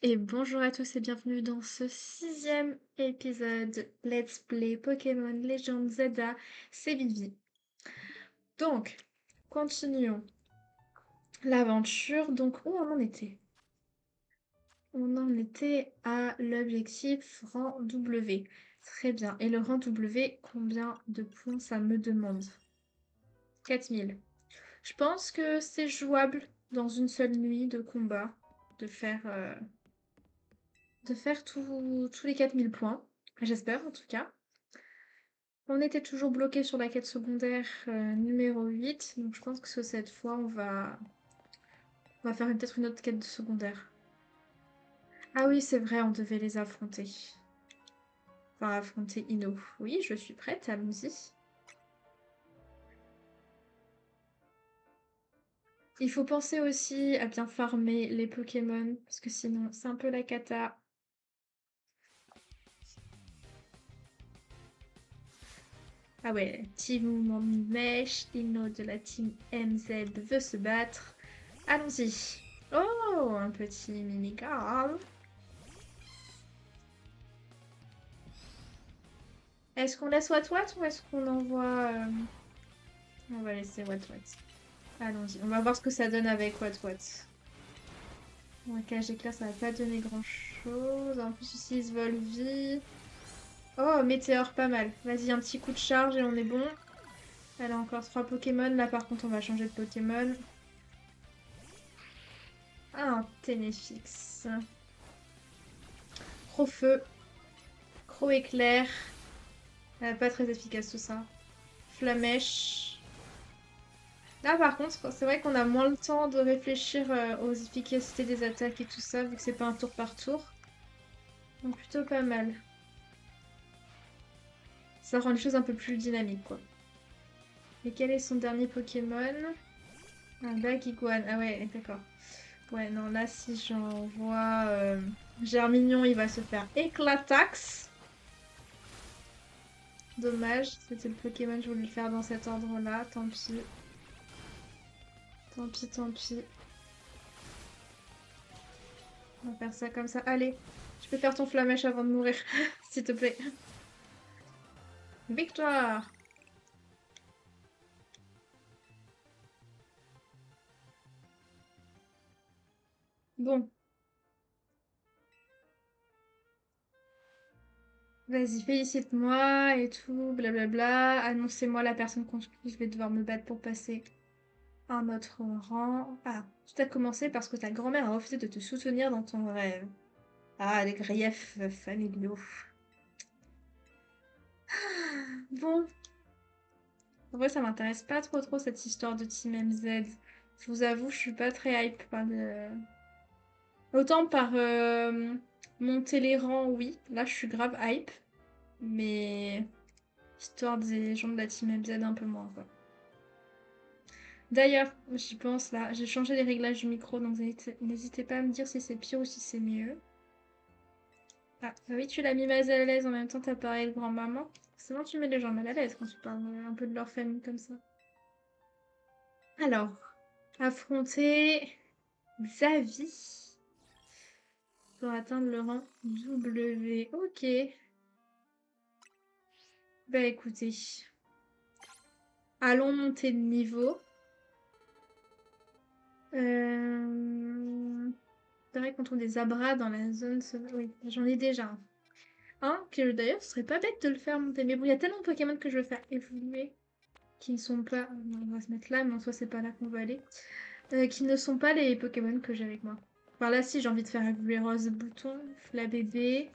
Et bonjour à tous et bienvenue dans ce 6e épisode Let's Play Pokémon Legend Zelda, c'est Vivi. Donc, continuons l'aventure. Donc, où on en était? On en était à l'objectif rang W. Très bien. Et le rang W, combien de points ça me demande? 4000. Je pense que c'est jouable dans une seule nuit de combat de faire tous les 4000 points. J'espère en tout cas. On était toujours bloqué sur la quête secondaire numéro 8, donc je pense que cette fois on va faire peut-être une autre quête de secondaire. Ah oui, c'est vrai, on devait les affronter. Enfin, affronter Ino. Oui, je suis prête, allons-y. Il faut penser aussi à bien farmer les Pokémon, parce que sinon c'est un peu la cata. Ah ouais, team mouvement mèche, Ino de la team MZ veut se battre. Allons-y. Oh, un petit mini-garde. Est-ce qu'on laisse Wat ou est-ce qu'on envoie... On va laisser Wat. Allons-y, on va voir ce que ça donne avec Wat. Un cage éclair, ça va pas donner grand-chose. En plus, ici, il se vole vie. Oh, météore, pas mal. Vas-y, un petit coup de charge et on est bon. Elle a encore 3 Pokémon. Là, par contre, on va changer de Pokémon. Ah, un Ténéfix. Gros-feu. Gros-éclair. Pas très efficace tout ça. Flamèche. Là, par contre, c'est vrai qu'on a moins le temps de réfléchir aux efficacités des attaques et tout ça, vu que c'est pas un tour par tour. Donc plutôt pas mal. Ça rend les choses un peu plus dynamiques, quoi. Et quel est son dernier Pokémon? Un Baguiguane. Ah ouais, d'accord. Ouais, non, là, si j'envoie Germignon, il va se faire Éclatax. Dommage, c'était le Pokémon que je voulais faire dans cet ordre-là. Tant pis. Tant pis, tant pis. On va faire ça comme ça. Allez, je peux faire ton flamèche avant de mourir, s'il te plaît. Victoire! Bon, vas-y, félicite-moi et tout, blablabla. Annoncez-moi la personne contre qui je vais devoir me battre pour passer un autre rang. Ah, tout a commencé parce que ta grand-mère a refusé de te soutenir dans ton rêve. Ah, les griefs familiaux. Bon, en vrai, ça m'intéresse pas trop cette histoire de Team MZ. Je vous avoue, je suis pas très hype par le... Autant par monter les rangs, oui. Là, je suis grave hype. Mais histoire des gens de la Team MZ un peu moins, quoi. D'ailleurs, j'y pense là, j'ai changé les réglages du micro, donc n'hésitez pas à me dire si c'est pire ou si c'est mieux. Ah, bah oui, tu l'as mis mal à l'aise, en même temps t'as parlé de grand-maman. Forcément, tu mets les gens mal à l'aise quand tu parles un peu de leur famille comme ça. Alors, affronter Xavi pour atteindre le rang W. Ok. Bah écoutez, allons monter de niveau. C'est vrai qu'on trouve des abras dans la zone sauvage. Oui, j'en ai déjà un. Que d'ailleurs, ce serait pas bête de le faire monter. Mais bon, il y a tellement de Pokémon que je veux faire évoluer qui ne sont pas. Non, on va se mettre là, mais en soi, c'est pas là qu'on va aller. Qui ne sont pas les Pokémon que j'ai avec moi. Par là, si j'ai envie de faire évoluer Rose Bouton, Flabébé.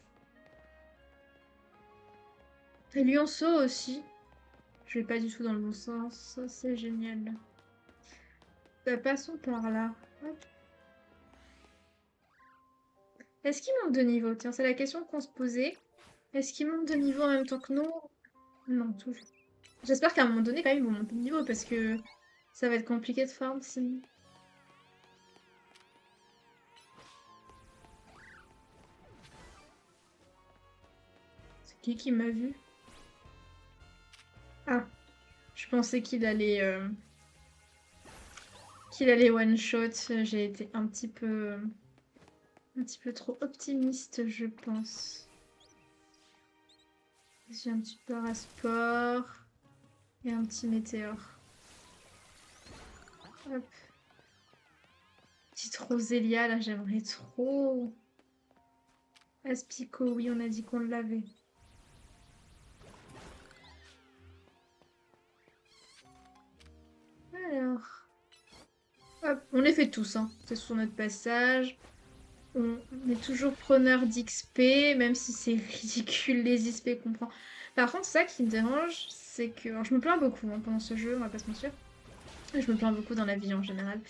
Et Lionceau aussi. Je vais pas du tout dans le bon sens. C'est génial. Passons par là. Hop. Est-ce qu'il monte de niveau? Tiens, c'est la question qu'on se posait. Est-ce qu'il monte de niveau en même temps que nous? Non, toujours. J'espère qu'à un moment donné, quand même, ils vont monter de niveau parce que ça va être compliqué de farm sinon. C'est qui m'a vu? Ah, je pensais qu'il allait one shot. J'ai été un petit peu Un petit peu trop optimiste, je pense. J'ai un petit parasport et un petit météore. Hop. Petite Rosélia, là, j'aimerais trop. Aspico, oui, on a dit qu'on l'avait. Alors. Hop, on les fait tous, hein. C'est sur notre passage. On est toujours preneur d'XP, même si c'est ridicule les XP qu'on prend. Par contre, ça qui me dérange, c'est que. Alors, je me plains beaucoup hein, pendant ce jeu, on va pas se mentir. Je me plains beaucoup dans la vie en général.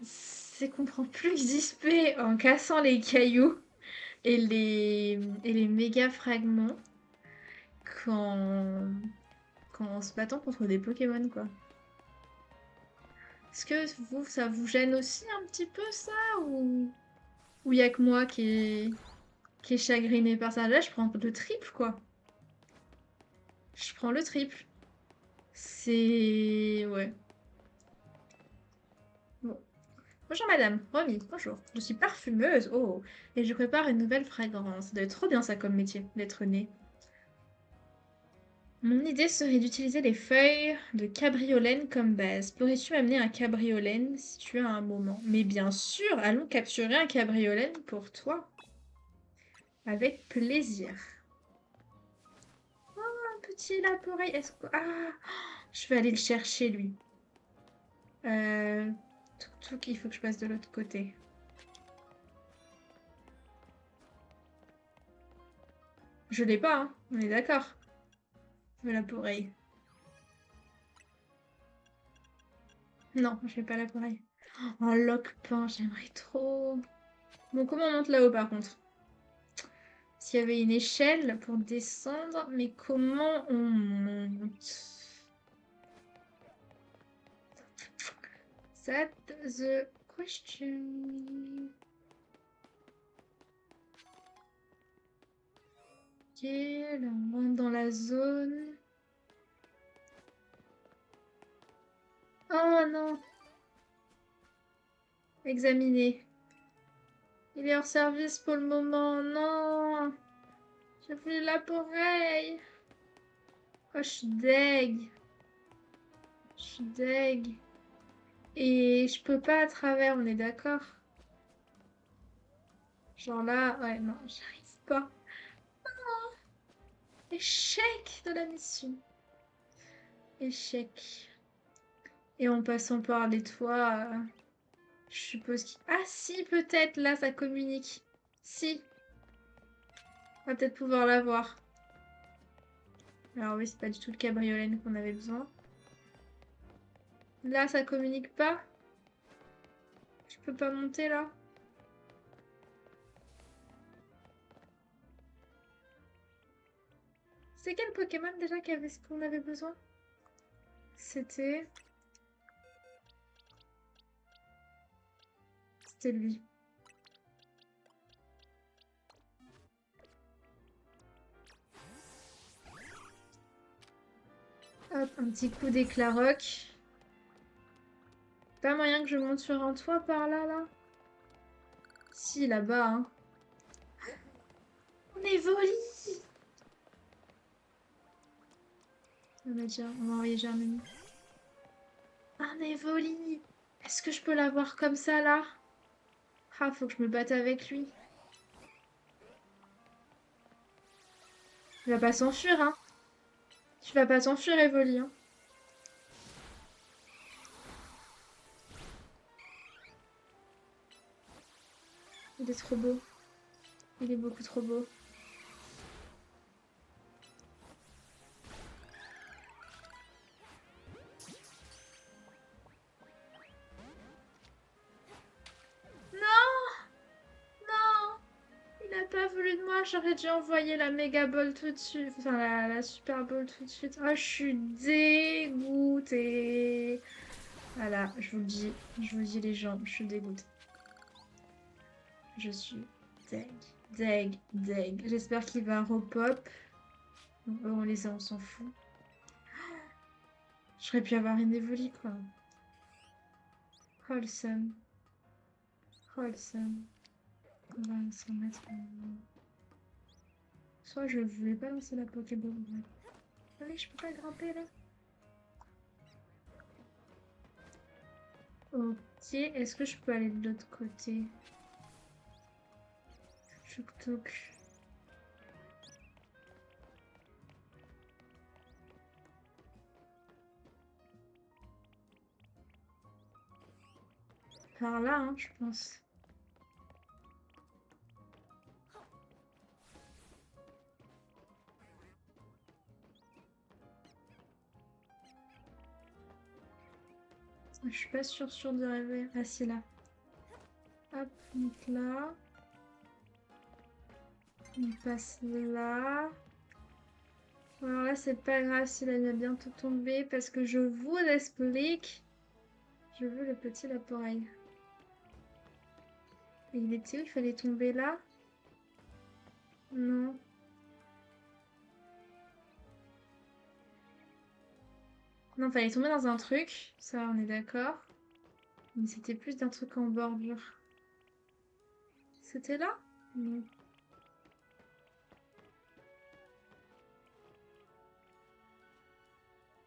C'est qu'on prend plus d'XP en cassant les cailloux et les méga fragments qu'en qu'en se battant contre des Pokémon, quoi. Est-ce que vous, ça vous gêne aussi un petit peu ça ou y a que moi qui est chagriné par ça? Là, je prends le triple, quoi. Je prends le triple. C'est... Ouais. Bon. Bonjour madame, Romy, bonjour. Je suis parfumeuse, oh, et je prépare une nouvelle fragrance. Ça doit être trop bien ça comme métier, d'être née. Mon idée serait d'utiliser les feuilles de cabriolène comme base. Pourrais-tu amener un cabriolène si tu as un moment? Mais bien sûr, allons capturer un cabriolène pour toi. Avec plaisir. Oh, un petit laporeille. Est-ce que... Ah, je vais aller le chercher, lui. Tuk-tuk, il faut que je passe de l'autre côté. Je l'ai pas, hein. On est d'accord. Le laporeille. Non, j'ai pas l'appareil. Oh, un lock-pain, j'aimerais trop. Bon, comment on monte là-haut par contre? S'il y avait une échelle pour descendre, mais comment on monte? That's the question. Ok, là on rentre dans la zone. Oh non! Examiner. Il est hors service pour le moment. Non! J'ai voulu l'appareil. Oh, je suis deg. Je suis deg. Et je peux pas à travers, on est d'accord? Genre là, ouais, non, j'arrive pas. Échec de la mission. Échec. Et en passant par les toits, je suppose qu'il... Ah si, peut-être, là, ça communique. Si, on va peut-être pouvoir l'avoir. Alors oui, c'est pas du tout le cabriolet qu'on avait besoin. Là, ça communique pas. Je peux pas monter, là. C'est quel Pokémon déjà qui avait ce qu'on avait besoin? C'était... C'était lui. Hop, un petit coup d'éclat roc. Pas moyen que je monte sur un toit par là, là? Si, là-bas, hein. On évolue! On va envoyer Germany. Un Evoli! Est-ce que je peux l'avoir comme ça, là? Ah, faut que je me batte avec lui. Tu vas pas s'enfuir, hein? Tu vas pas s'enfuir, Evoli, hein? Il est trop beau. Il est beaucoup trop beau. Non! Non! Il a pas voulu de moi. J'aurais dû envoyer la Mega Ball tout de suite. Enfin, la Super Ball tout de suite. Oh, je suis dégoûtée. Voilà, je vous le dis. Je vous le dis, les gens. Je suis dégoûtée. Je suis deg. Deg. Deg. J'espère qu'il va repop. On les a, on s'en fout. J'aurais pu avoir une Evoli, quoi. Oh, le seum. troll ça. On va s'en mettre. Soit je voulais pas lancer la Pokéball. Allez, je peux pas grimper là. Ok, est-ce que je peux aller de l'autre côté? Chouk-touk. Par là, hein, je pense. Je suis pas sûre de rêver. Ah si, là. Hop, donc là. On passe là. Alors là, c'est pas grave s'il va bientôt tomber parce que je vous explique. Je veux le petit Laporeille. Et il était où? Il fallait tomber là? Non. Non, il fallait tomber dans un truc. Ça, on est d'accord. Mais c'était plus d'un truc en bordure. C'était là? Non.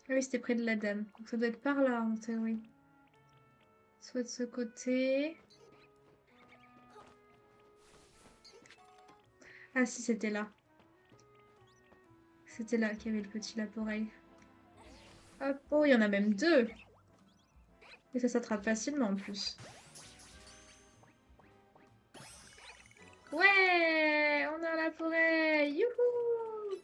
Ah oui, c'était près de la dame. Donc ça doit être par là, en théorie. Soit de ce côté. Ah si, c'était là. C'était là qu'il y avait le petit Laporeille. Hop, oh, il y en a même deux. Et ça s'attrape facilement en plus. Ouais, on a Laporeille. Youhou!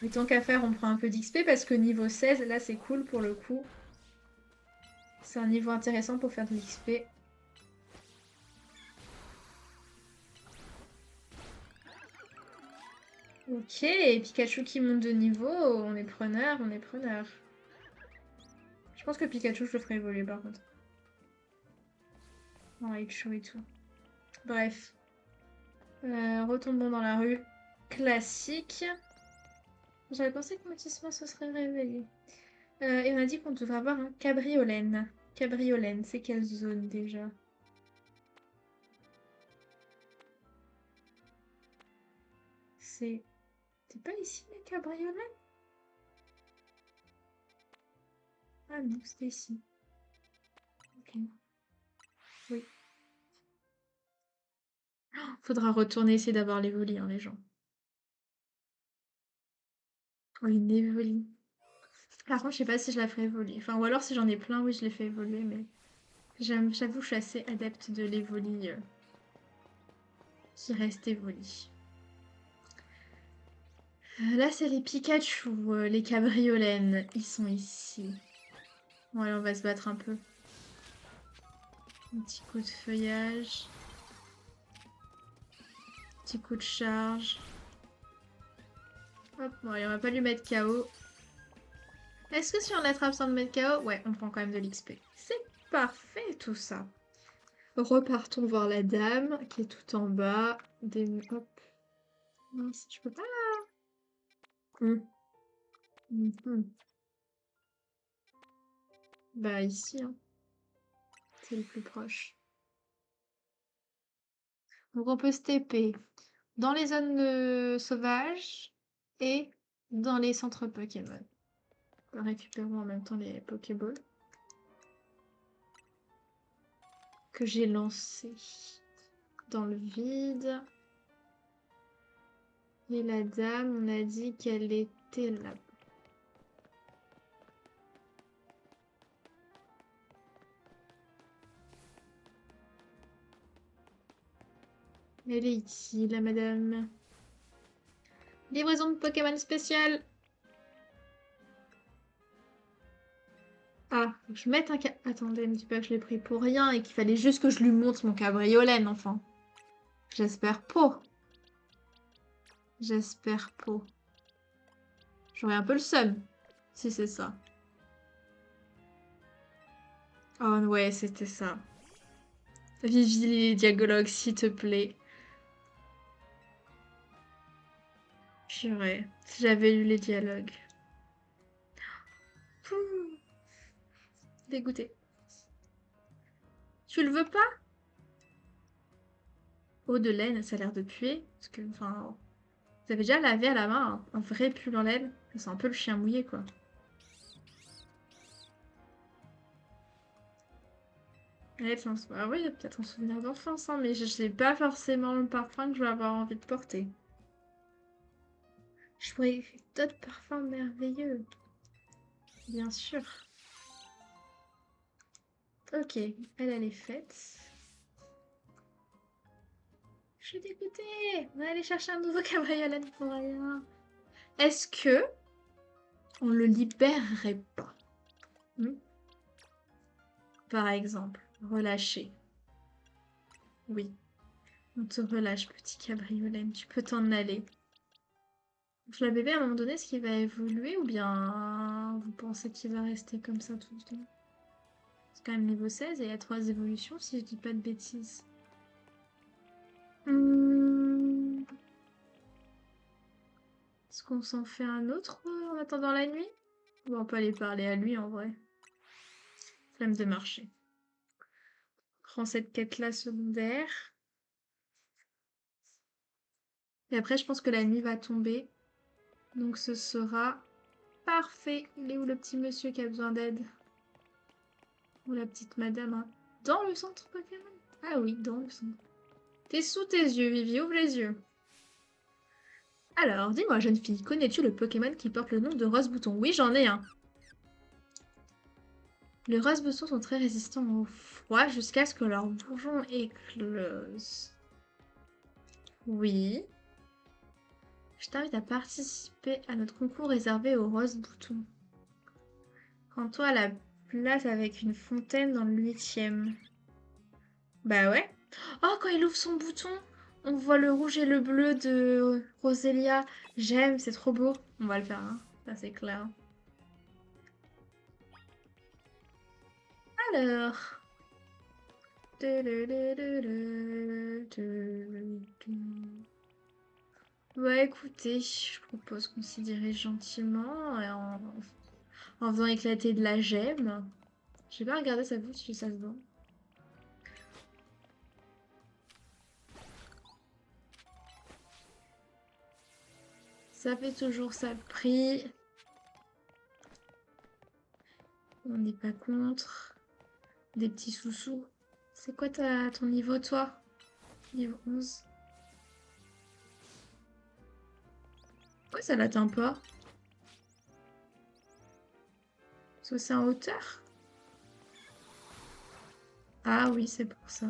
Mais tant qu'à faire, on prend un peu d'XP parce que niveau 16, là, c'est cool pour le coup. C'est un niveau intéressant pour faire de l'XP. Ok, Pikachu qui monte de niveau, on est preneur, on est preneur. Je pense que Pikachu, je le ferai évoluer par contre. En Raichu et tout. Bref. Retombons dans la rue. Classique. J'avais pensé que Motisma se serait réveillé. Et on a dit qu'on devrait avoir un cabriolène. Cabriolène, c'est quelle zone déjà? C'est... C'est pas ici les cabriolènes? Ah non, c'était ici. Ok. Oui. Oh, faudra retourner essayer d'avoir l'évoli, hein, les gens. Oh, une évoli. Par contre, je sais pas si je la ferai évoluer. Enfin, ou alors si j'en ai plein, oui, je les fais évoluer, mais j'avoue, je suis assez adepte de l'évoli qui reste évoli. Là, c'est les Pikachu, les cabriolènes. Ils sont ici. Bon, allez, on va se battre un peu. Un petit coup de feuillage. Petit coup de charge. Hop, bon, allez, on va pas lui mettre KO. Est-ce que si on l'attrape sans le mettre KO, ouais, on prend quand même de l'XP. C'est parfait tout ça. Repartons voir la dame qui est tout en bas. Hop. Mince, je peux pas. Mhm. Bah ici, hein. C'est le plus proche. Donc on peut se TP dans les zones sauvages et dans les centres Pokémon. Récupérons en même temps les Pokéballs que j'ai lancés dans le vide. Et la dame, on a dit qu'elle était là. Elle est ici, la madame. Livraison de Pokémon spéciale. Ah, faut que je mette un Attendez, ne dis pas que je l'ai pris pour rien et qu'il fallait juste que je lui montre mon cabriolène, enfin. J'espère pas. J'espère pas. J'aurais un peu le seum, si c'est ça. Oh ouais, c'était ça. Vivi les dialogues, s'il te plaît. Purée, si j'avais lu les dialogues. Pouh. Dégoûté. Tu le veux pas? Eau de laine, ça a l'air de puer. Parce que, enfin, vous avez déjà lavé à la main un vrai pull en laine. C'est un peu le chien mouillé, quoi. Ouais, ah oui, il y a peut-être un souvenir d'enfance, hein, mais je sais pas forcément le parfum que je vais avoir envie de porter. Je pourrais d'autres parfums merveilleux. Bien sûr. Ok, elle est faite. Je suis dégoûtée. On va aller chercher un nouveau cabriolet pour rien. Est-ce que on le libérerait pas? Par exemple, relâcher. Oui, on te relâche, petit cabriolet. Tu peux t'en aller. Donc, la bébé, à un moment donné, est-ce qu'il va évoluer ou bien vous pensez qu'il va rester comme ça tout le temps? C'est quand même niveau 16 et il y a 3 évolutions si je dis pas de bêtises. Est-ce qu'on s'en fait un autre en attendant la nuit? Bon, on peut aller parler à lui en vrai. Flemme de marcher. Prends cette quête-là secondaire. Et après, je pense que la nuit va tomber. Donc ce sera parfait. Il est où le petit monsieur qui a besoin d'aide? Ou la petite madame, hein? Dans le centre Pokémon? Ah oui, dans le centre. T'es sous tes yeux, Vivi, ouvre les yeux. Alors, dis-moi, jeune fille, connais-tu le Pokémon qui porte le nom de Rose-Bouton? Oui, j'en ai un. Les Rose-Boutons sont très résistants au froid jusqu'à ce que leur bourgeon éclose. Oui. Je t'invite à participer à notre concours réservé aux Rose-Boutons. Rends-toi à la place avec une fontaine dans le 8e. Bah ouais. Oh, quand il ouvre son bouton, on voit le rouge et le bleu de Roselia. J'aime, c'est trop beau. On va le faire, hein. Ça c'est clair. Alors. Bah écoutez, je propose qu'on s'y dirige gentiment en faisant éclater de la gemme. Je vais pas regarder sa bouche si ça se vend. Ça fait toujours ça le prix. On n'est pas contre. Des petits sous-sous. C'est quoi ton niveau, toi? Niveau 11. Pourquoi ça l'atteint pas? Parce que c'est en hauteur? Ah oui, c'est pour ça.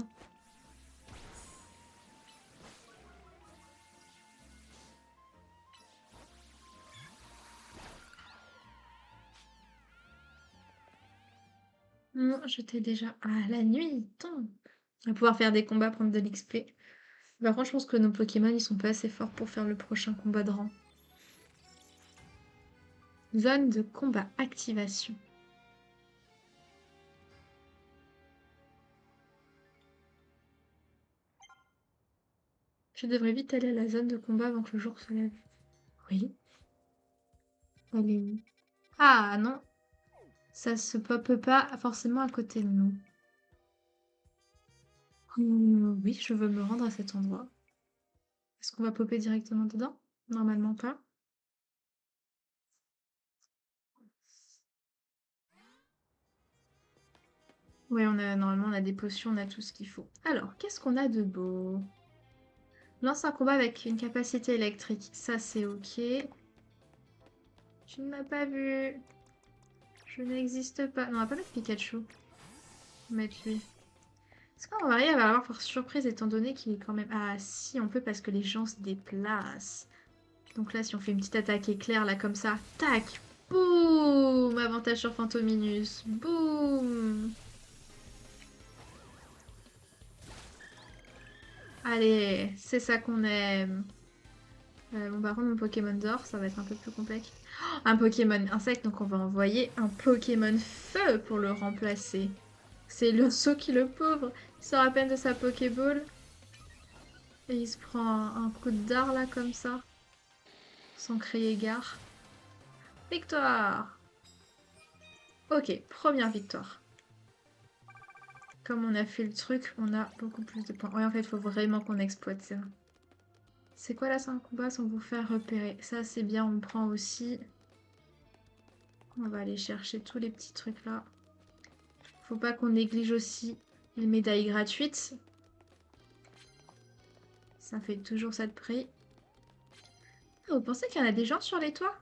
Non, je t'ai déjà... Ah, la nuit, tant. On va pouvoir faire des combats, prendre de l'XP. Par contre, je pense que nos Pokémon, ils sont pas assez forts pour faire le prochain combat de rang. Zone de combat activation. Je devrais vite aller à la zone de combat avant que le jour se lève. Oui. Elle est où? Ah non, ça se pop pas forcément à côté de nous. Oui, je veux me rendre à cet endroit. Est-ce qu'on va popper directement dedans? Normalement pas. Ouais, normalement on a des potions, on a tout ce qu'il faut. Alors, qu'est-ce qu'on a de beau? Lance un combat avec une capacité électrique. Ça, c'est ok. Tu ne m'as pas vu. Je n'existe pas. Non, on va pas mettre Pikachu. On va mettre lui. Est-ce qu'on va arriver à avoir force surprise étant donné qu'il est quand même... Ah si, on peut parce que les gens se déplacent. Donc là, si on fait une petite attaque éclair, là, comme ça, tac, boum, avantage sur Fantominus, boum. Allez, c'est ça qu'on aime. Bon, par contre, mon Pokémon d'or, ça va être un peu plus complexe. Oh, un Pokémon insecte, donc on va envoyer un Pokémon feu pour le remplacer. C'est l'oiseau qui le pauvre. Il sort à peine de sa Pokéball. Et il se prend un coup de dard, là, comme ça. Sans crier gare. Victoire! Ok, première victoire. Comme on a fait le truc, on a beaucoup plus de points. Ouais, en fait, il faut vraiment qu'on exploite ça. C'est quoi là, c'est un combat sans vous faire repérer? Ça, c'est bien, on prend aussi. On va aller chercher tous les petits trucs là. Faut pas qu'on néglige aussi les médailles gratuites. Ça fait toujours ça de prix. Ah, vous pensez qu'il y en a des gens sur les toits?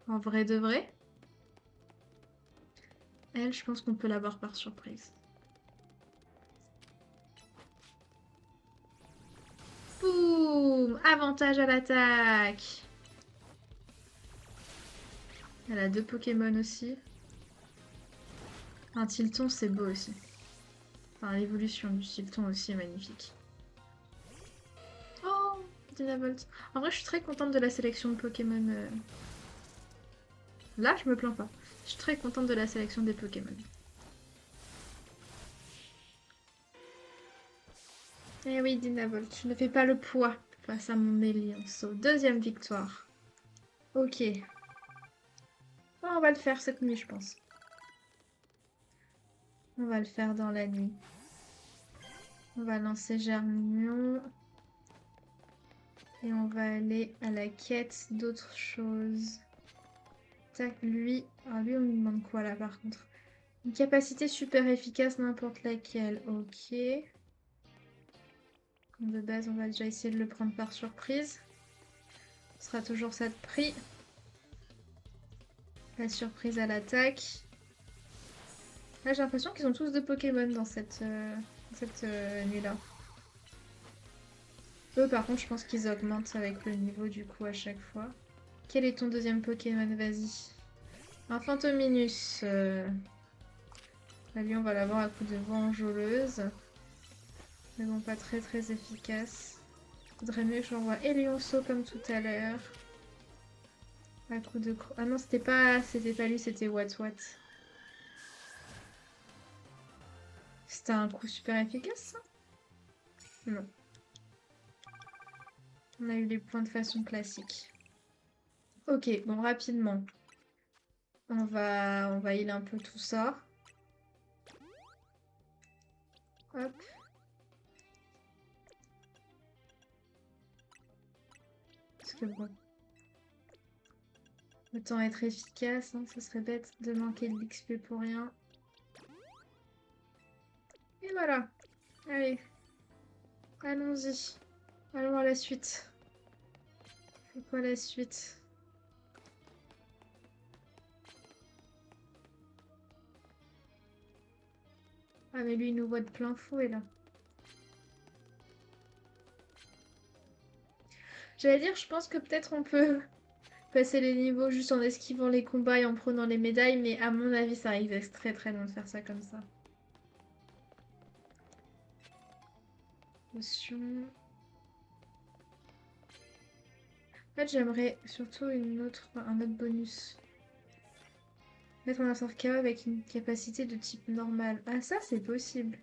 En vrai de vrai? Elle, je pense qu'on peut l'avoir par surprise. Boum! Avantage à l'attaque! Elle a 2 Pokémon aussi. Un Tilton, c'est beau aussi. Enfin, l'évolution du Tilton aussi est magnifique. Oh! Dynavolt. En vrai, je suis très contente de la sélection de Pokémon. Là, je me plains pas. Je suis très contente de la sélection des Pokémon. Eh oui, Dynavolt, je ne fais pas le poids face à mon Élionceau. Deuxième victoire. Ok. Oh, on va le faire cette nuit, je pense. On va le faire dans la nuit. On va lancer Germignon. Et on va aller à la quête d'autres choses. Tac, lui. Ah, lui, on lui demande quoi là par contre? Une capacité super efficace, n'importe laquelle. Ok. Comme de base, on va déjà essayer de le prendre par surprise. Ce sera toujours ça de prix. La surprise à l'attaque. Là, j'ai l'impression qu'ils ont tous de Pokémon dans cette nuit-là. Eux, par contre, je pense qu'ils augmentent avec le niveau du coup à chaque fois. Quel est ton deuxième Pokémon? Vas-y. Un Fantominus. Là, lui, on va l'avoir à coup de voix enjôleuse. Mais bon, pas très très efficace. Faudrait mieux que j'envoie Elionceau comme tout à l'heure. À coup de... Ah non, c'était pas lui, c'était What. C'était un coup super efficace, ça? Non. On a eu les points de façon classique. Ok, bon, rapidement. On va heal un peu tout ça. Hop. Parce que bon. Autant être efficace, hein, ce serait bête de manquer de l'XP pour rien. Et voilà. Allez. Allons-y. Allons à la suite. C'est quoi la suite? Ah mais lui il nous voit de plein fouet là. J'allais dire, je pense que peut-être on peut passer les niveaux juste en esquivant les combats et en prenant les médailles, mais à mon avis ça risque très très long de faire ça comme ça. Potion. En fait j'aimerais surtout un autre bonus. Mettre un sort KO avec une capacité de type normal. Ah ça c'est possible.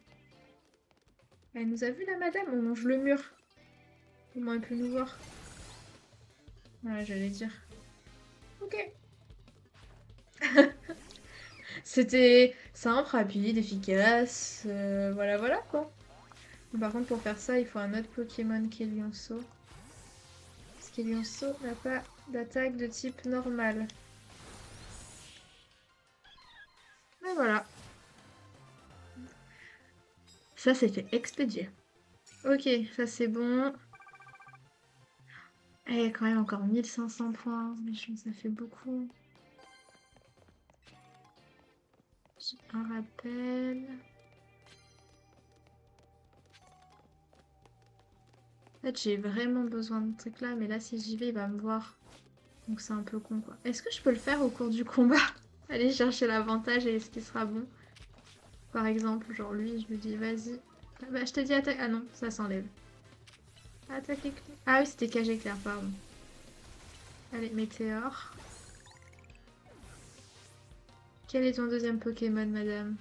Elle nous a vu la madame, on mange le mur. Comment elle peut nous voir? Voilà, j'allais dire. Ok. C'était simple, rapide, efficace. Voilà, voilà quoi. Par contre, pour faire ça, il faut un autre Pokémon qui est Lionceau. Parce que Lionceau n'a pas d'attaque de type normal. Et voilà. Ça, c'est fait expédier. Ok, ça c'est bon. Et quand même encore 1500 points. Mais ça fait beaucoup. J'ai un rappel. En fait, j'ai vraiment besoin de trucs là. Mais là, si j'y vais, il va me voir. Donc c'est un peu con quoi. Est-ce que je peux le faire au cours du combat? Aller chercher l'avantage et ce qui sera bon. Par exemple, genre lui, je lui dis vas-y. Ah bah je te dis attaque. Ah non, ça s'enlève. Attaque éclair. Ah oui, c'était cage éclair, pardon. Allez, météore. Quel est ton deuxième Pokémon, madame?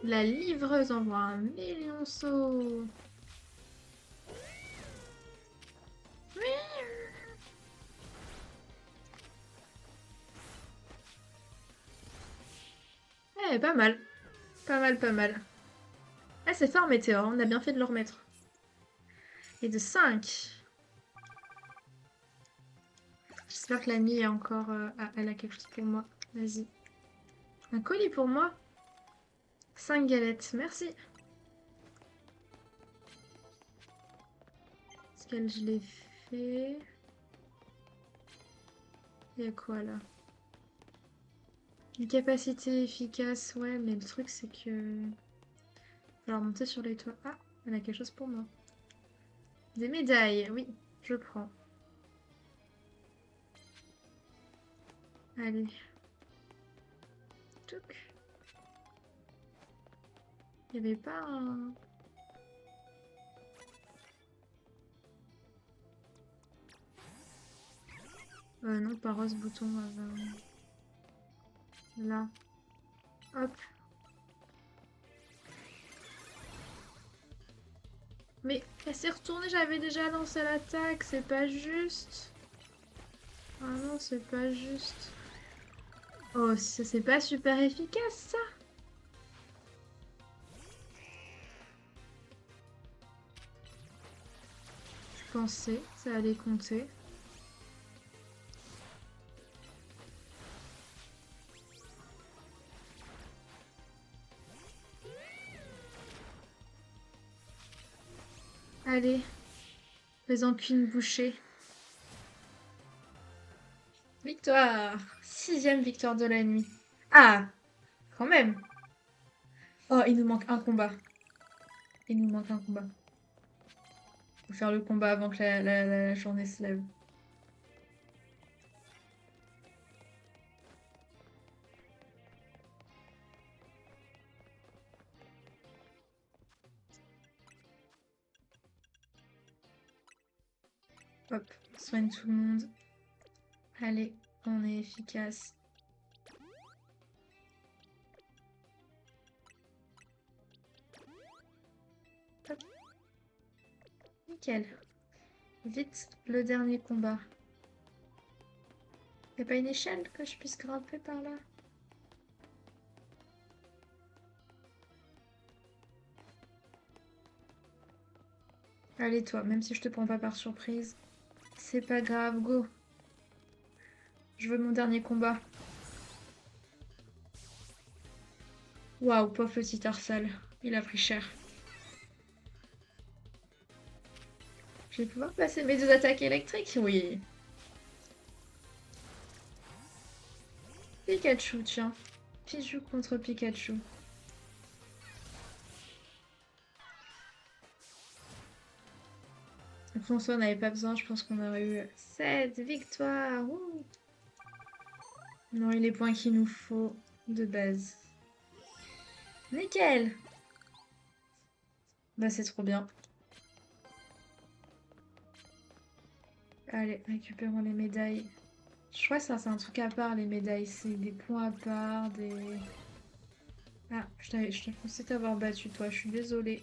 La livreuse envoie un Élionceau. Eh, pas mal. Pas mal, pas mal. Ah, c'est fort, Météor. On a bien fait de le remettre. Et de 5. J'espère que l'amie est encore... elle a quelque chose pour moi. Vas-y. Un colis pour moi. 5 galettes. Merci. Est-ce qu'elle, je l'ai fait? Il y a quoi, là? Une capacité efficace. Ouais, mais le truc, c'est que... Alors, monter sur les toits. Ah, elle a quelque chose pour moi. Des médailles. Oui, je prends. Allez. Touc. Il n'y avait pas un... non, pas rose bouton. Là. Hop. Mais elle s'est retournée, j'avais déjà lancé l'attaque. C'est pas juste. Ah non, c'est pas juste. Oh, ça c'est pas super efficace, ça. Je pensais que ça allait compter. Allez, fais-en qu'une bouchée. Victoire! 6e victoire de la nuit. Ah, quand même. Oh, il nous manque un combat. Il nous manque un combat. Faut faire le combat avant que la journée se lève. Hop, on soigne tout le monde. Allez, on est efficace. Hop. Nickel. Vite, le dernier combat. Y'a pas une échelle que je puisse grimper par là? Allez toi, même si je te prends pas par surprise. C'est pas grave, go. Je veux mon dernier combat. Waouh, pauvre petit Arsal. Il a pris cher. Je vais pouvoir passer mes 2 attaques électriques? Oui. Pikachu, tiens. Pichu contre Pikachu. François n'avait pas besoin, je pense qu'on aurait eu 7 victoires. Ouh. On aurait eu les points qu'il nous faut de base. Nickel! Bah c'est trop bien. Allez, récupérons les médailles. Je crois que ça c'est un truc à part les médailles, c'est des points à part, des... Ah, je t'ai pensé t'avoir battu toi, je suis désolée.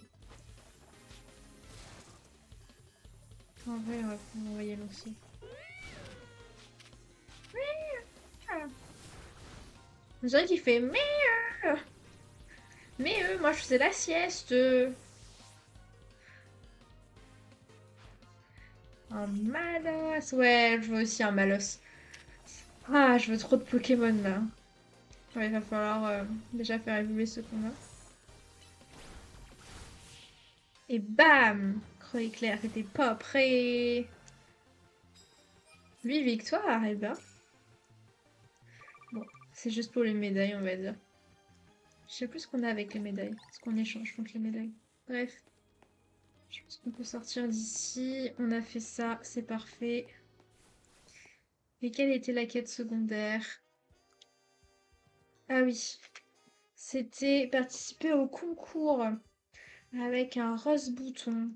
En vrai, on va pouvoir envoyer l'aussi. On dirait qu'il fait mais moi je faisais la sieste. Un Malos. Ouais, je veux aussi un Malos. Ah, je veux trop de Pokémon là. Ouais, il va falloir déjà faire évoluer ce qu'on a. Et bam! Croix éclair, t'étais pas prêt. 8 victoires, et ben. Bon, c'est juste pour les médailles, on va dire. Je sais plus ce qu'on a avec les médailles. Ce qu'on échange contre les médailles. Bref. Je pense qu'on peut sortir d'ici. On a fait ça, c'est parfait. Et quelle était la quête secondaire? Ah oui. C'était participer au concours avec un rose bouton.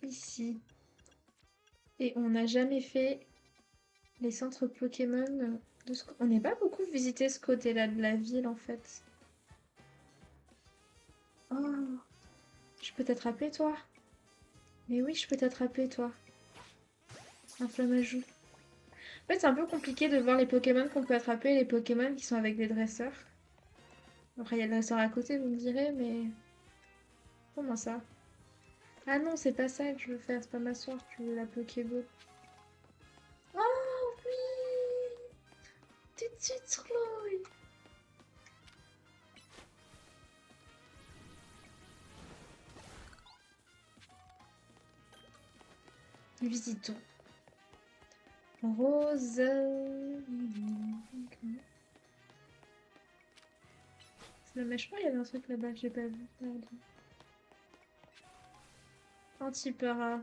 Ici. Et on n'a jamais fait les centres Pokémon on n'est pas beaucoup visité ce côté-là de la ville en fait. Oh, je peux t'attraper toi? Mais oui, je peux t'attraper toi. Un Flammajou. En fait, c'est un peu compliqué de voir les Pokémon qu'on peut attraper et les Pokémon qui sont avec des dresseurs. Après, il y a le restaurant à côté, vous me direz, mais... Comment ça? Ah non, c'est pas ça que je veux faire, c'est pas m'asseoir, je veux la Pokéball. Oh oui! Tout de suite, Sloy! Visitons. Rose. C'est dommage, je crois qu'il y avait un truc là-bas que j'ai pas vu. Pardon. Antipara.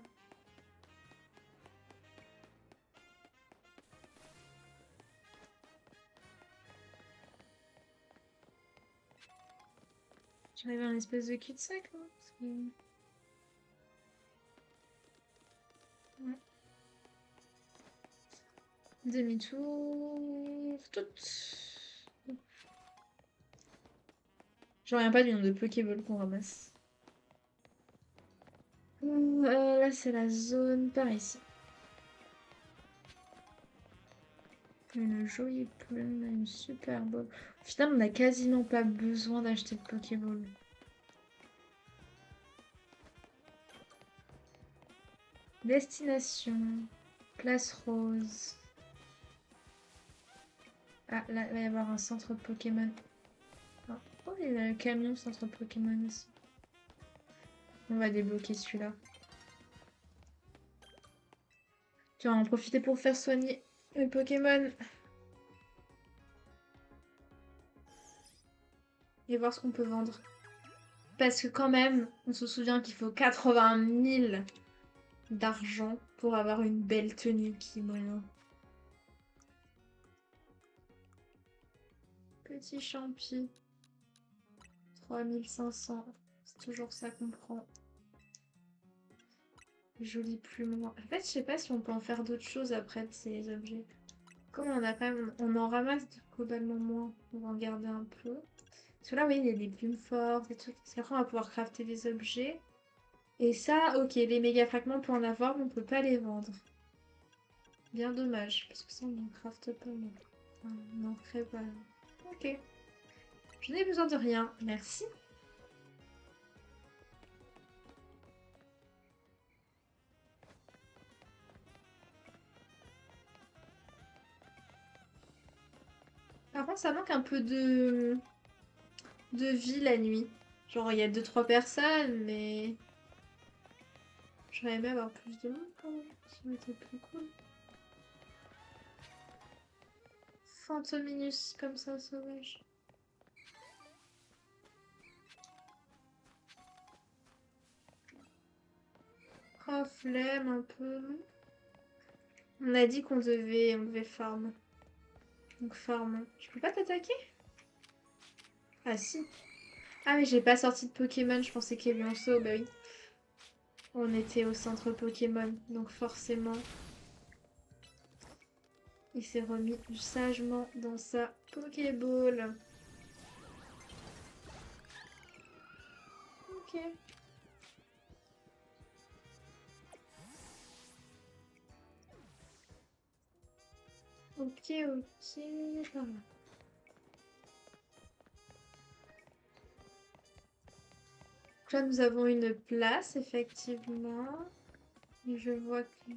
J'arrive à un espèce de cul-de-sac là. Ouais. Demi-tour. Tout. Je reviens pas du nombre de Pokéball qu'on ramasse. Là, c'est la zone par ici. Une jolie plume, une super ball. Au final, on n'a quasiment pas besoin d'acheter de Pokéball. Destination. Place Rose. Ah, là, il va y avoir un centre Pokémon. Ah, oh, il y a un camion centre Pokémon aussi. On va débloquer celui-là. Tu vas en profiter pour faire soigner le Pokémon. Et voir ce qu'on peut vendre. Parce que quand même, on se souvient qu'il faut 80 000 d'argent pour avoir une belle tenue kimono. Petit champi. 3500. C'est toujours ça qu'on prend. Joli plume. En fait, je sais pas si on peut en faire d'autres choses après de ces objets. Comme on a quand même... On en ramasse globalement moins. On va en garder un peu. Parce que là, oui, il y a des plumes fortes, des trucs. Parce qu'après, on va pouvoir crafter des objets. Et ça, ok, les méga fragments, on peut en avoir, mais on peut pas les vendre. Bien dommage, parce que ça, on n'en crafte pas non plus. Enfin, on n'en crée pas. Ok. Je n'ai besoin de rien, merci. Par contre, ça manque un peu de vie la nuit. Genre, il y a 2-3 personnes, mais... J'aurais aimé avoir plus de monde quand même. Ça aurait été plus cool. Fantominus, comme ça, sauvage. Oh, flemme un peu. On a dit on devait farm. Donc farm. Je peux pas t'attaquer? Ah si. Ah mais j'ai pas sorti de Pokémon, je pensais qu'il y avait un saut, bah oui. On était au centre Pokémon, donc forcément, il s'est remis sagement dans sa Pokéball. Ok. Ok, ok. Voilà. Donc là, nous avons une place, effectivement. Et je vois que...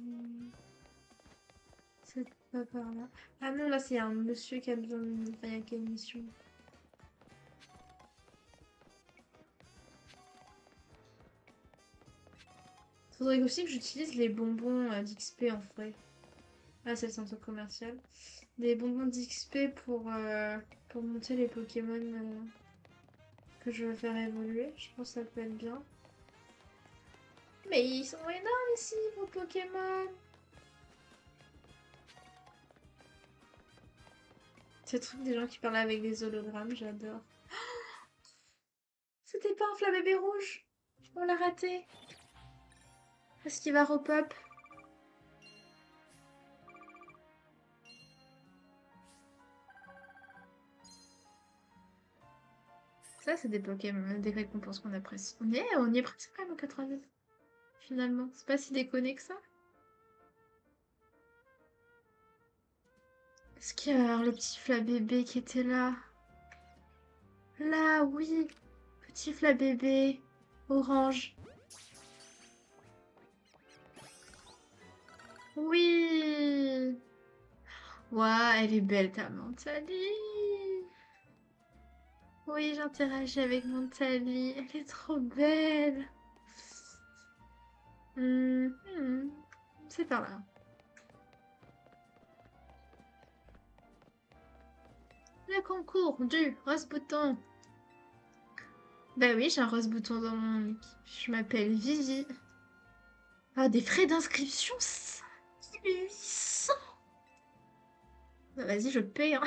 C'est pas par là. Ah non, là, c'est un monsieur qui a besoin de... Enfin, il y a quelle mission? Faudrait aussi que j'utilise les bonbons d'XP en vrai. Ah, c'est le centre commercial. Des bonbons d'XP pour monter les Pokémon que je veux faire évoluer. Je pense que ça peut être bien. Mais ils sont énormes ici, vos Pokémon! Ce truc des gens qui parlent avec des hologrammes, j'adore. C'était pas un Flabébé rouge! On l'a raté! Est-ce qu'il va repop? Ça, c'est des Pokémon, des récompenses qu'on apprécie. On y est presque quand même au 90. Finalement, c'est pas si déconné que ça. Est-ce qu'il y a le petit Flabébé qui était là? Là, oui. Petit fla bébé. Orange. Oui. Waouh, elle est belle ta Mentali. Oui, j'interagis avec Mentali. Elle est trop belle. Mhm. C'est par là. Le concours du rose-bouton. Bah oui, j'ai un rose-bouton dans mon nick. Je m'appelle Vivi. Ah, des frais d'inscription 5800. Bah vas-y, je paye, hein.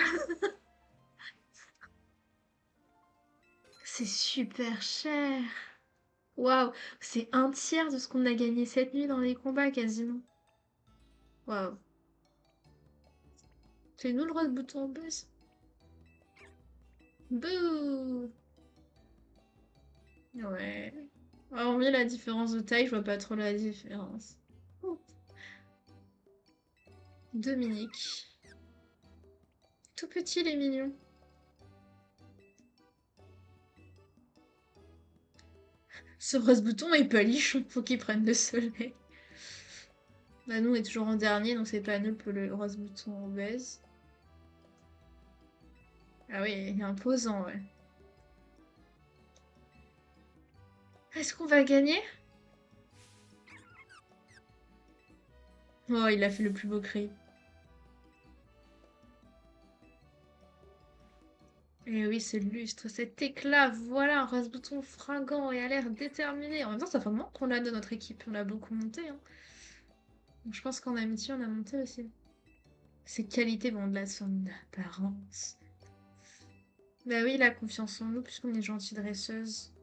C'est super cher. Waouh, c'est un tiers de ce qu'on a gagné cette nuit dans les combats quasiment. Waouh. C'est nous le rose-bouton en buzz. Bouh. Ouais. Hormis la différence de taille, je vois pas trop la différence. Oh, Dominique. Tout petit, il est mignon. Ce rose-bouton est palichon, faut qu'il prenne le soleil. Bah, nous, on est toujours en dernier, donc c'est pas nous le rose-bouton en baisse. Ah oui, il est imposant, ouais. Est-ce qu'on va gagner? Oh, il a fait le plus beau cri. Et oui, ce lustre, cet éclat, voilà, un rose-bouton fringant et a l'air déterminé. En même temps, ça fait un moment qu'on l'a de notre équipe, on a beaucoup monté, hein. Donc je pense qu'en amitié, on a monté aussi. Ses qualités vont de son apparence. Bah oui, il a confiance en nous, puisqu'on est gentille dresseuse.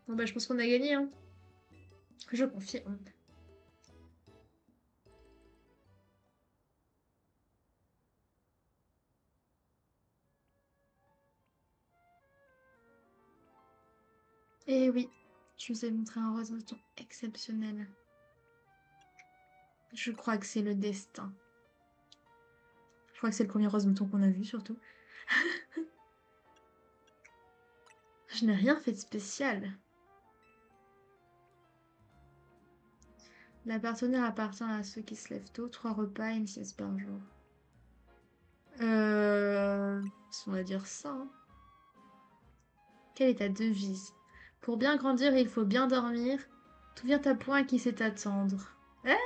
Bon bah, je pense qu'on a gagné, hein. Je confirme. Et oui, je vous ai montré un rose-bouton exceptionnel. Je crois que c'est le destin. Je crois que c'est le premier rose-bouton qu'on a vu, surtout. Je n'ai rien fait de spécial. La partenaire appartient à ceux qui se lèvent tôt, 3 repas et une sieste par jour. On va dire ça, hein. Quelle est ta devise? Pour bien grandir, il faut bien dormir. Tout vient à point qui sait attendre. Ah,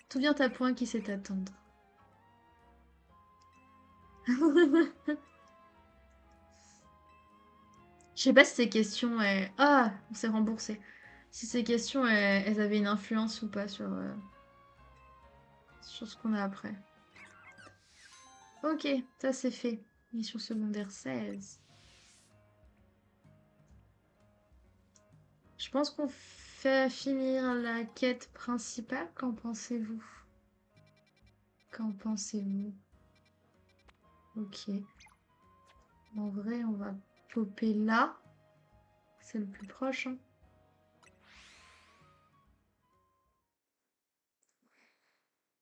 tout vient à point qui sait attendre. Je sais pas si ces questions... Ah, on s'est remboursé. Si ces questions, elles avaient une influence ou pas sur ce qu'on a après. Ok, ça c'est fait. Mission secondaire 16. Je pense qu'on fait finir la quête principale. Qu'en pensez-vous? Qu'en pensez-vous? Ok. En vrai, on va popper là. C'est le plus proche, hein.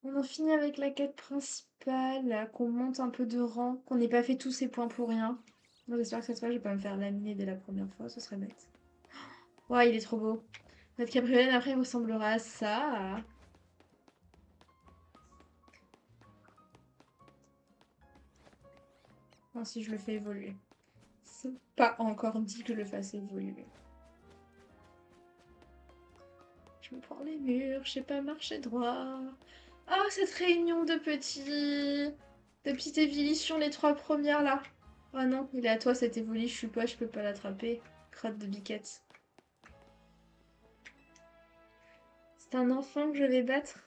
On en finit avec la quête principale, là, qu'on monte un peu de rang, qu'on n'ait pas fait tous ces points pour rien. Donc j'espère que cette fois, je vais pas me faire laminer dès la première fois, ce serait bête. Ouais, il est trop beau. Notre cabriolet après ressemblera à ça. Enfin, si je le fais évoluer. C'est pas encore dit que je le fasse évoluer. Je me prends les murs, je sais pas marcher droit. Ah, cette réunion de petits... De petites évolutions, les 3 premières là. Ah non, il est à toi cette évoli, je suis pas, je peux pas l'attraper. Crotte de biquette. C'est un enfant que je vais battre.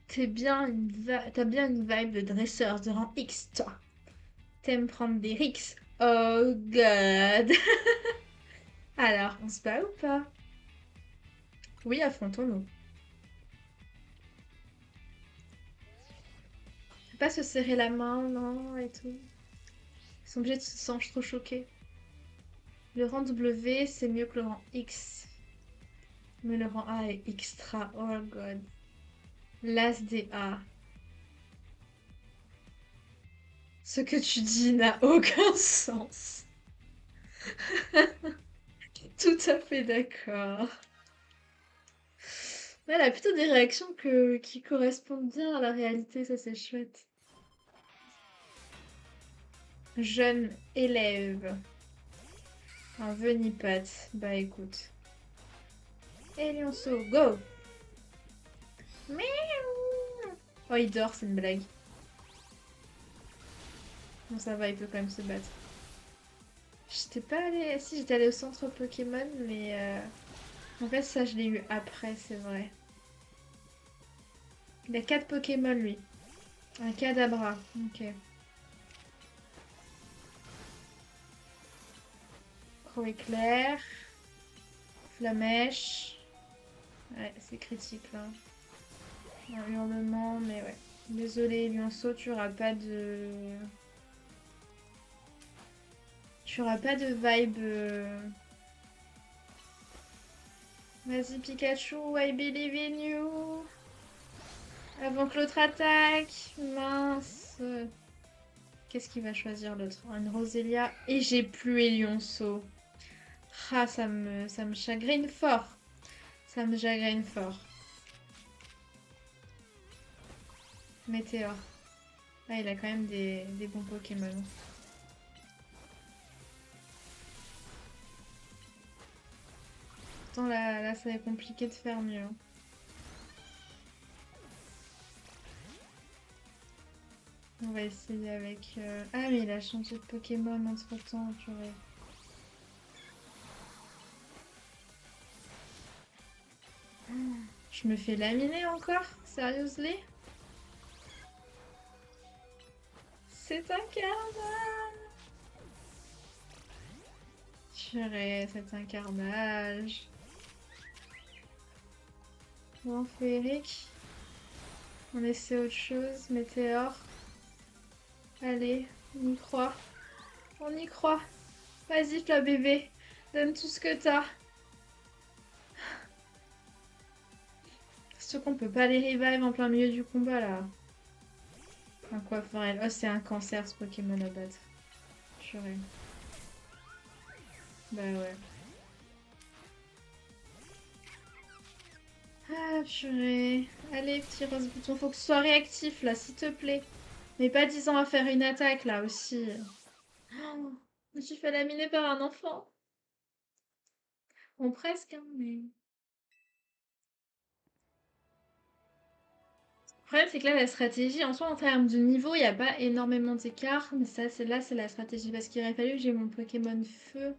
T'as bien une vibe de dresseur de rang X, toi. T'aimes prendre des risks. Oh god. Alors, on se bat ou pas? Oui, affrontons-nous. Faut pas se serrer la main, non, et tout. Ils sont obligés de se sentir trop choqués. Le rang W, c'est mieux que le rang X. Mais le rang A est extra. Oh god. L'as des A. Ce que tu dis n'a aucun sens. Tout à fait d'accord. Elle a plutôt des réactions qui correspondent bien à la réalité, ça c'est chouette. Jeune élève. Un venipat. Bah écoute. Et lionceau, go! Miaou. Oh, il dort, c'est une blague. Bon, ça va, il peut quand même se battre. J'étais pas allée... Si, j'étais allée au centre Pokémon, mais... En fait, ça, je l'ai eu après, c'est vrai. Il a 4 Pokémon, lui. Un Kadabra, ok. Croc éclair. Flamèche. Ouais, c'est critique, là. Un hurlement, mais ouais. Désolé, lionceau, tu auras pas de... Tu auras pas de vibe... Vas-y, Pikachu, I believe in you. Avant que l'autre attaque. Mince. Qu'est-ce qu'il va choisir l'autre? Une Roselia. Et j'ai plus Elionceau. Ah, ça me chagrine fort. Ça me chagrine fort. Météore. Ah, il a quand même des bons Pokémon. Pourtant, là, ça va être compliqué de faire mieux. On va essayer avec... Ah, mais il a changé de Pokémon entre-temps, purée. Je me fais laminer encore? Seriously? C'est un carnage! Purée, c'est un carnage. Bon, Féeric. On essaie autre chose. Météore. Allez, on y croit. On y croit. Vas-y, toi, bébé. Donne tout ce que t'as. Surtout qu'on peut pas les revive en plein milieu du combat, là. Un coiffeur. Oh, c'est un cancer, ce Pokémon à battre. Purée. Bah ouais. Ah, purée. Allez, petit rose bouton. Faut que tu sois réactif, là, s'il te plaît. Mais pas 10 ans à faire une attaque, là, aussi. Oh, je me suis fait laminer par un enfant. Bon, presque, hein, mais... Le problème, c'est que là, la stratégie, en soi, en termes de niveau, il n'y a pas énormément d'écart. Mais ça, c'est là, c'est la stratégie. Parce qu'il aurait fallu que j'ai mon Pokémon Feu.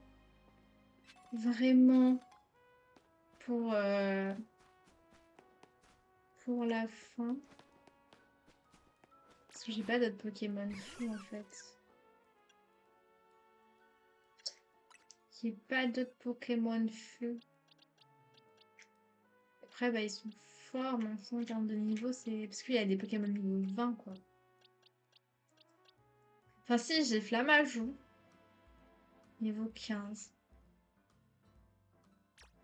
Vraiment. Pour la fin. Parce que j'ai pas d'autres Pokémon Feu, en fait. J'ai pas d'autres Pokémon Feu. Après, bah, ils sont forts, mais en termes de niveau, c'est... Parce qu'il y a des Pokémon niveau 20, quoi. Enfin, si, j'ai Flammajou. Niveau 15.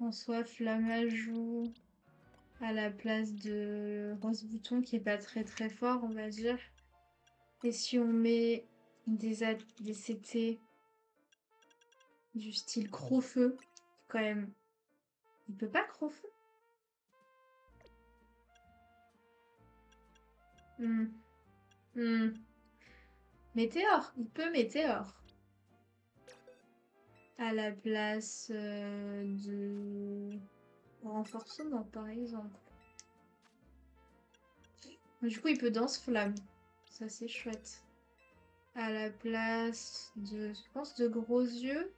En soi, Flammajou à la place de Rose Bouton, qui est pas très très fort, on va dire. Et si on met des CT du style Crofeu, quand même... Il peut pas Crofeu? Météore, il peut Météore. À la place de renforcement, par exemple. Du coup, il peut danse flamme. Ça, c'est chouette. À la place de, je pense, de gros yeux.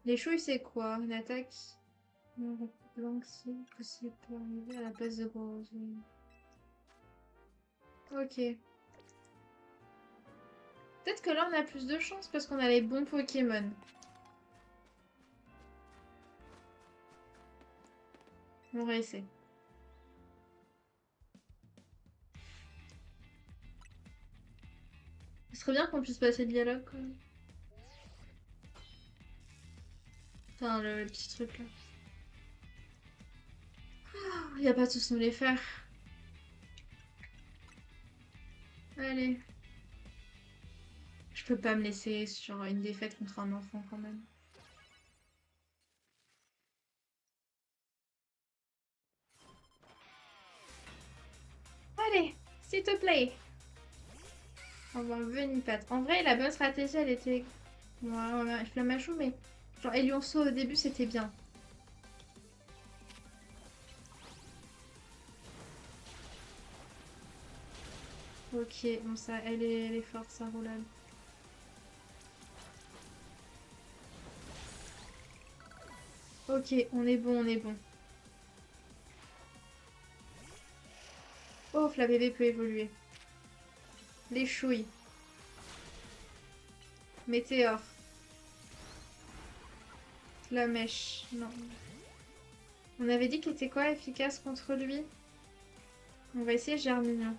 Les chouilles, c'est quoi? Une attaque? Blanc, c'est possible pour arriver à la place de gros yeux. Ok. Peut-être que là, on a plus de chance parce qu'on a les bons Pokémon. On va essayer. Ce serait bien qu'on puisse passer le dialogue, quand même. Enfin, le petit truc là. Il n'y a pas tous nous les faire. Allez. Je peux pas me laisser sur une défaite contre un enfant quand même. Allez, s'il te plaît. On va Venipat. En vrai, la bonne stratégie, elle était... Ouais, Flammachou, mais... Genre, Elionceau au début, c'était bien. Ok, bon ça, elle est forte, sa roulade. Ok, on est bon, on est bon. Oh, la bébé peut évoluer. Les chouilles. Météore. La mèche. Non. On avait dit qu'il était quoi efficace contre lui? On va essayer Germignon.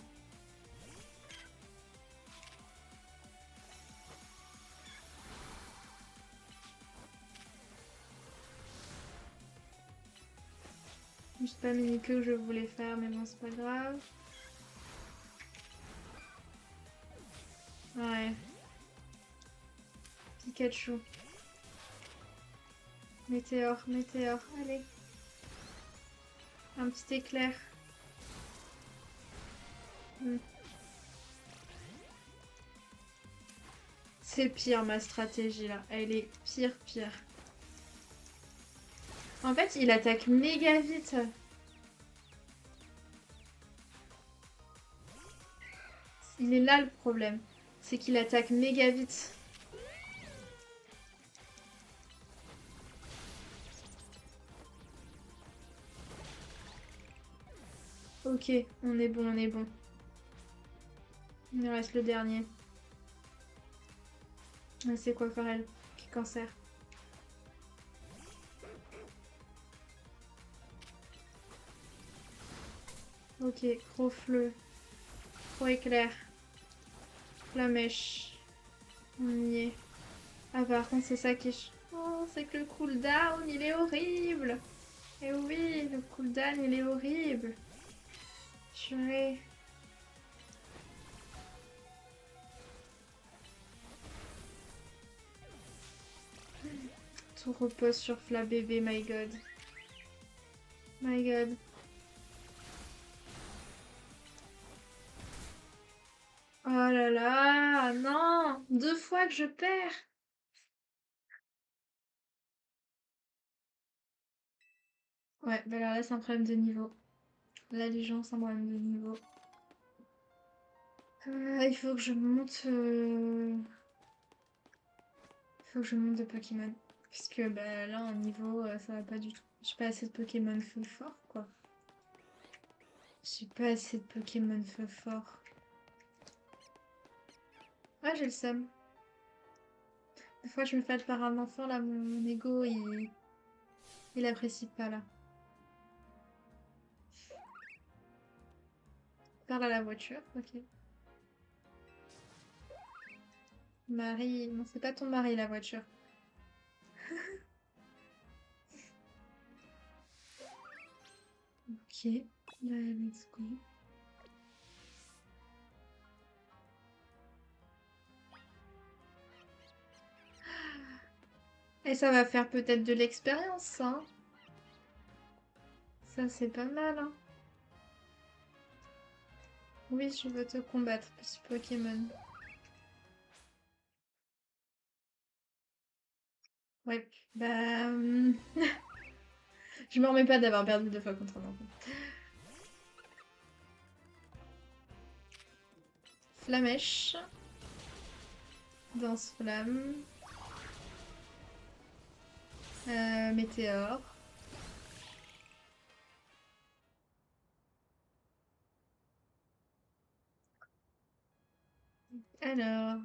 Juste pas mini que je voulais faire, mais bon, c'est pas grave. Ouais. Pikachu. Météore, météore. Allez. Un petit éclair. Hmm. C'est pire ma stratégie là. Elle est pire. En fait, il attaque méga vite. Il est là le problème. C'est qu'il attaque méga vite. Ok, on est bon, on est bon. Il nous reste le dernier. Ah, c'est quoi Corel? Qui cancer? Ok, gros fleu. Gros éclair. Flamèche. On y est. Ah par contre c'est ça qui est... Oh, c'est que le cooldown il est horrible. Et oui, le cooldown il est horrible. Purée. Tout repose sur Fla bébé, my god. My god. Oh là là, non! 2 fois que je perds! Ouais, bah alors là c'est un problème de niveau. L'allégeance, c'est un problème de niveau. Il faut que je monte... Il faut que je monte de Pokémon. Puisque bah, là, en niveau, ça va pas du tout. J'ai pas assez de Pokémon feu fort, quoi. J'ai pas assez de Pokémon feu fort. Ah, j'ai le seum. Des fois, je me flatte par un enfant, là, mon ego, il apprécie pas, là. Parle à la voiture, ok. Marie... Non, c'est pas ton mari, la voiture. Ok. Bah, let's go. Et ça va faire peut-être de l'expérience, ça. Hein. Ça, c'est pas mal, hein. Oui, je veux te combattre, petit Pokémon. Ouais, bah... je me remets pas d'avoir perdu 2 fois contre un enfant. Flamèche. Danse flamme. Météore. Alors...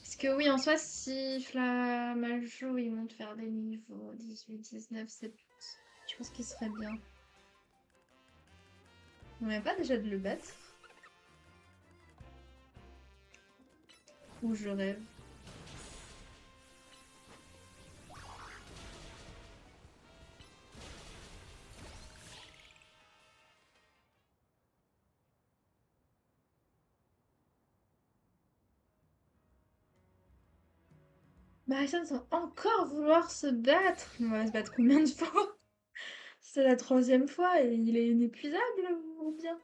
Parce que oui, en soi, si Flammajou, ils montent faire des niveaux 18, 19, 7... Je pense qu'il serait bien. On n'a pas déjà de le battre? Ou je rêve? Marissa va encore vouloir se battre. On va se battre combien de fois? C'est la troisième fois et il est inépuisable ou bien?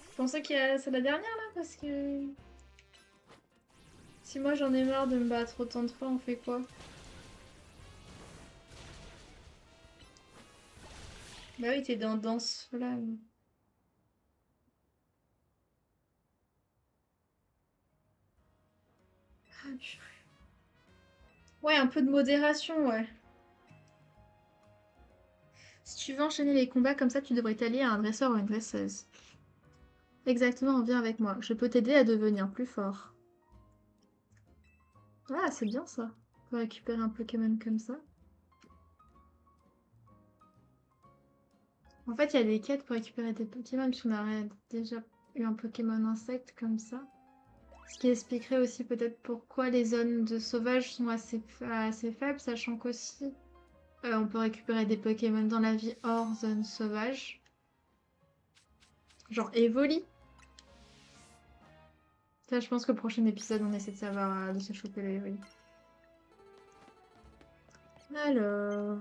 Je pensais que c'est la dernière là parce que si moi j'en ai marre de me battre autant de fois, on fait quoi? Bah oui, t'es dans ce flamme. Ah, purée. Ouais, un peu de modération, ouais. Si tu veux enchaîner les combats comme ça, tu devrais t'allier à un dresseur ou une dresseuse. Exactement, viens avec moi. Je peux t'aider à devenir plus fort. Ah, c'est bien ça. Pour récupérer un Pokémon comme ça. En fait, il y a des quêtes pour récupérer des Pokémon, puisqu'on a déjà eu un Pokémon insecte comme ça. Ce qui expliquerait aussi peut-être pourquoi les zones de sauvage sont assez faibles, sachant qu'aussi on peut récupérer des Pokémon dans la vie hors zone sauvage. Genre Evoli. Ça, je pense que le prochain épisode, on essaie de savoir de se choper les Evoli. Alors,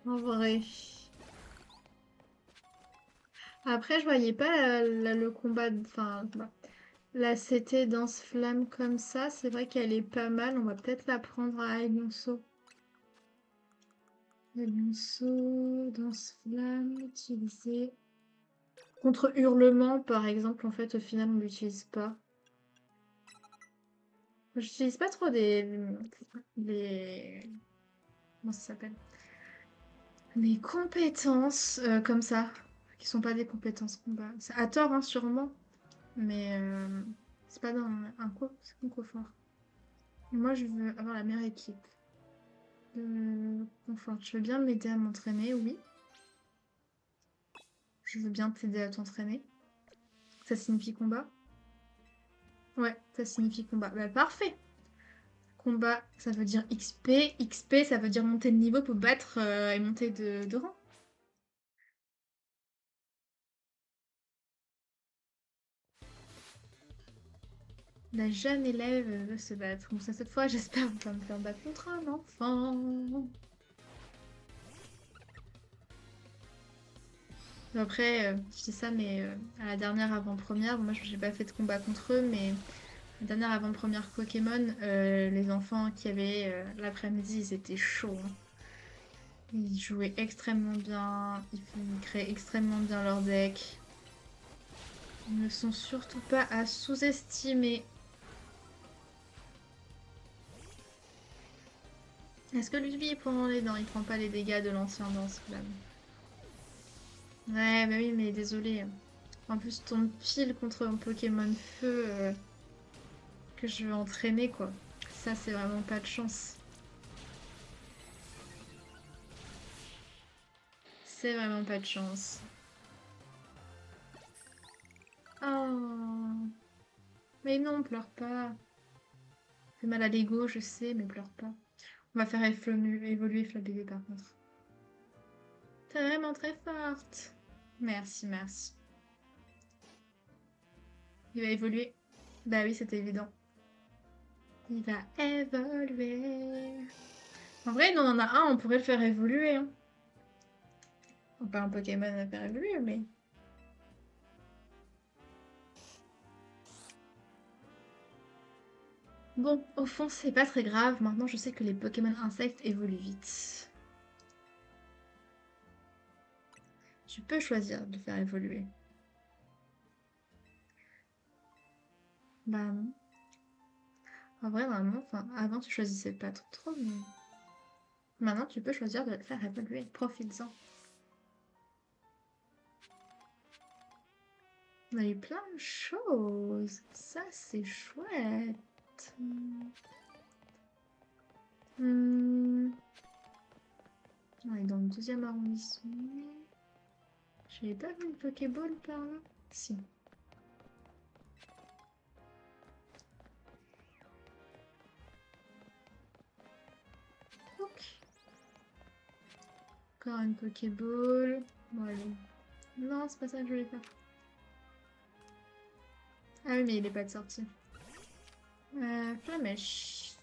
en vrai. Après, je voyais pas le combat, enfin, bah, la CT Danse-Flamme comme ça. C'est vrai qu'elle est pas mal. On va peut-être la prendre à Alonso. Alonso, Danse-Flamme, utiliser. Contre Hurlement, par exemple, en fait, au final, on l'utilise pas. J'utilise pas trop des... Comment ça s'appelle? Des compétences comme ça, qui sont pas des compétences combat. C'est à tort, hein, sûrement, mais c'est pas dans c'est mon confort. Et moi, je veux avoir la meilleure équipe de confort. Je veux bien m'aider à m'entraîner, oui. Je veux bien t'aider à t'entraîner. Ça signifie combat? Ouais, ça signifie combat. Bah, parfait! Combat, ça veut dire XP. XP, ça veut dire monter de niveau pour battre et monter de rang. La jeune élève veut se battre. Bon, ça, cette fois, j'espère pas me faire battre contre un enfant. Après, je dis ça, mais à la dernière avant-première, moi, j'ai pas fait de combat contre eux, mais la dernière avant-première Pokémon, les enfants qui avaient l'après-midi, ils étaient chauds, hein. Ils jouaient extrêmement bien, ils créaient extrêmement bien leur deck. Ils ne sont surtout pas à sous-estimer. Est-ce que lui, il prend dans les dents? Il prend pas les dégâts de l'ancien Lance-Flamme. Ouais, bah oui, mais désolé. En plus, ton pile contre un Pokémon feu que je veux entraîner, quoi. Ça, c'est vraiment pas de chance. C'est vraiment pas de chance. Oh. Mais non, pleure pas. Fais mal à l'ego, je sais, mais pleure pas. On va faire évoluer Flabébé par contre. T'es vraiment très forte. Merci, merci. Il va évoluer. Bah oui, c'était évident. Il va évoluer. En vrai, on en a un, on pourrait le faire évoluer, hein. Pas un Pokémon à faire évoluer, mais... Bon, au fond, c'est pas très grave. Maintenant, je sais que les Pokémon insectes évoluent vite. Tu peux choisir de le faire évoluer. Bah non. En vrai, normalement, enfin, avant, tu choisissais pas trop, mais... Maintenant, tu peux choisir de le faire évoluer. Profites-en. On a eu plein de choses. Ça, c'est chouette. Hmm. On est dans le 12e arrondissement. J'avais pas vu une Pokéball par là. Si. Ok. Encore une Pokéball. Bon, allez. Non, c'est pas ça que je voulais faire. Ah oui, mais il est pas de sortie. Flamèche.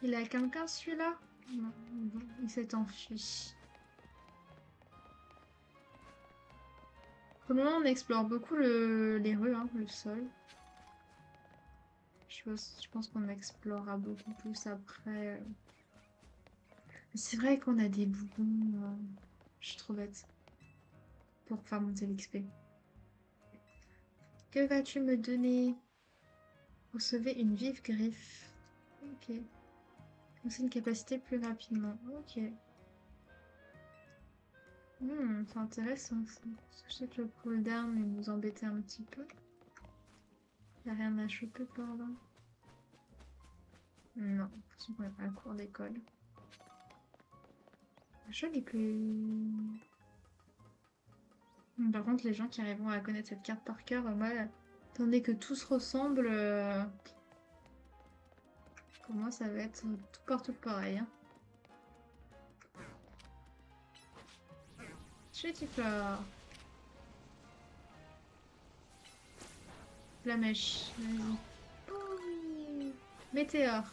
Il a quelqu'un celui-là? Non, bon, il s'est enfui. Pour le moment, on explore beaucoup les rues, hein, le sol. Je pense qu'on explorera beaucoup plus après. C'est vrai qu'on a des boutons. Je suis trop bête. Pour faire monter l'XP. Que vas-tu me donner? Recevez une vive griffe. Ok. C'est une capacité plus rapidement. Ok. C'est intéressant ça. Je sais que le cooldown il nous embêtait un petit peu. Y a rien à choper par là. Non, de toute façon, on est pas à cours d'école. Je l'ai plus. Par contre, les gens qui arriveront à connaître cette carte par cœur, moi, étant donné que tout se ressemble, pour moi, ça va être tout partout pareil. Hein. Chetiflore. Flamèche, vas-y. Ouh. Météore.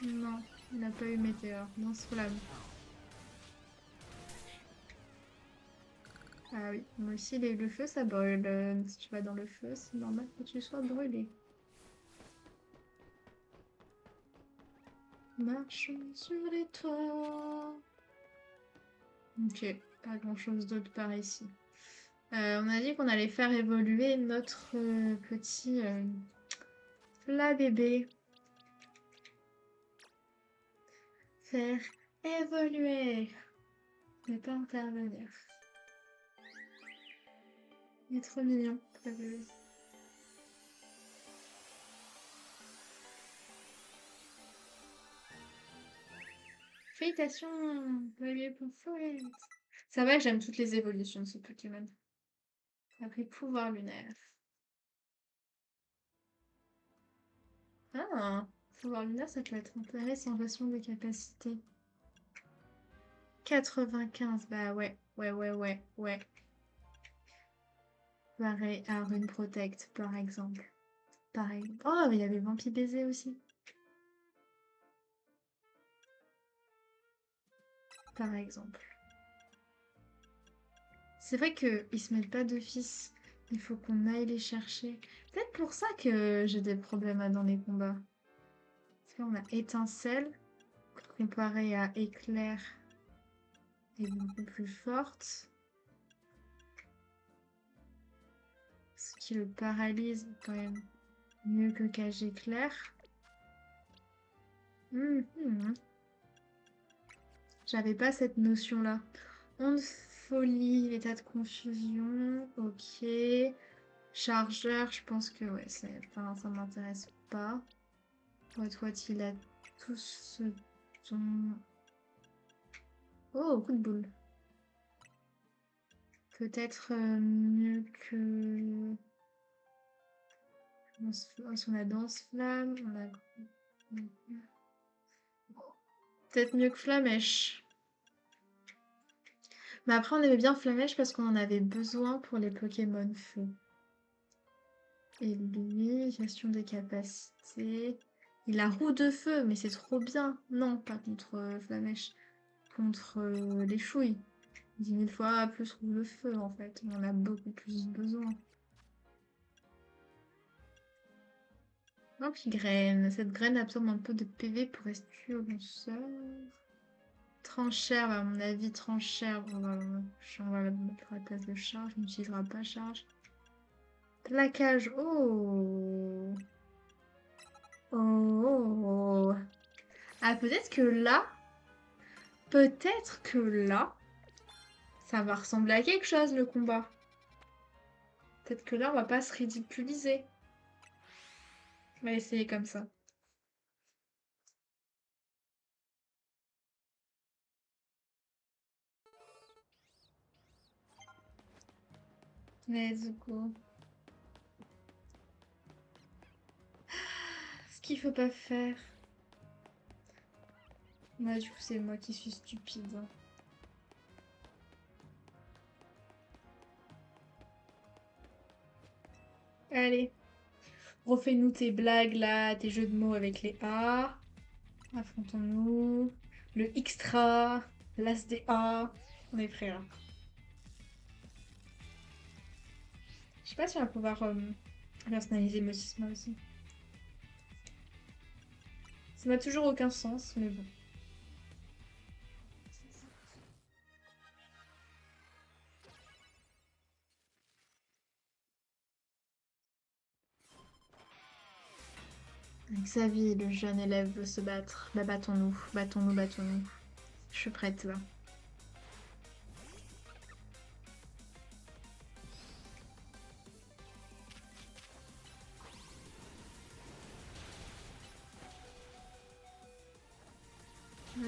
Non, il n'a pas eu météore. Lance-flamme. Ah oui, moi aussi, le feu, ça brûle. Si tu vas dans le feu, c'est normal que tu sois brûlé. Marchons sur les toits. Ok, pas grand-chose d'autre par ici. On a dit qu'on allait faire évoluer notre petit plat bébé. Faire évoluer. Ne pas intervenir. Il est trop mignon, plat bébé. Félicitations, bébé pour Fouette. Ça va que j'aime toutes les évolutions de ce Pokémon. Après, pouvoir lunaire. Ah, pouvoir lunaire, ça peut être intéressant, gestion des capacités. 95, bah ouais. Pareil, à Rune Protect, par exemple. Pareil. Oh, mais il y avait Vampi Baiser aussi. Par exemple. C'est vrai qu'ils se mettent pas d'office. Il faut qu'on aille les chercher. Peut-être pour ça que j'ai des problèmes dans les combats. Parce qu'on a Étincelle, comparé à Éclair, est beaucoup plus forte. Ce qui le paralyse quand même mieux que Cage Éclair. J'avais pas cette notion-là. Onde folie, l'état de confusion, ok. Chargeur, je pense que ouais, enfin, ça m'intéresse pas. What, il a tout ce dont... Oh, coup de boule. Peut-être mieux que... On a danse-flamme, on a... Peut-être mieux que Flamèche. Mais après, on aimait bien Flamèche parce qu'on en avait besoin pour les Pokémon feu. Et lui, gestion des capacités. Il a roue de feu, mais c'est trop bien. Non, pas contre Flamèche. Contre les chouilles. 10 000 fois plus roue de feu, en fait. On en a beaucoup plus besoin. Graine. Cette graine absorbe un peu de PV pour restituer au lanceur. Tranchère, à mon avis, tranchère. On va la mettre à la place de charge. On n'utilisera pas charge. Plaquage. Oh! Oh! Ah, peut-être que là, ça va ressembler à quelque chose, le combat. Peut-être que là, on va pas se ridiculiser. On va essayer comme ça. Let's go. qu'il faut pas faire? Ouais, du coup, c'est moi qui suis stupide. Allez, refais-nous tes blagues là, tes jeux de mots avec les A. Affrontons-nous. Le extra, l'as des A. On est prêts là. Je sais pas si on va pouvoir personnaliser Mossisma aussi. Ça n'a toujours aucun sens, mais bon. Xavier, le jeune élève, veut se battre. Bah battons-nous, battons-nous, battons-nous. Je suis prête là.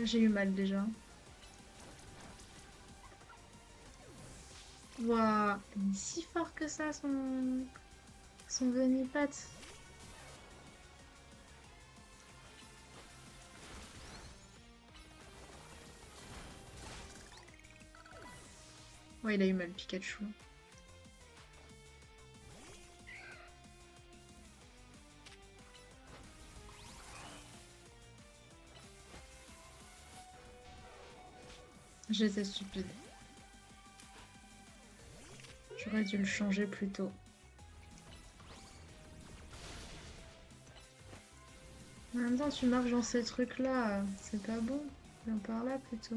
J'ai eu mal déjà. Waouh, il est si fort que ça, son Venipat. Ouais, il a eu mal, Pikachu. J'étais stupide. J'aurais dû le changer plus tôt. En même temps, tu marches dans ces trucs-là, c'est pas bon. Viens par là plutôt.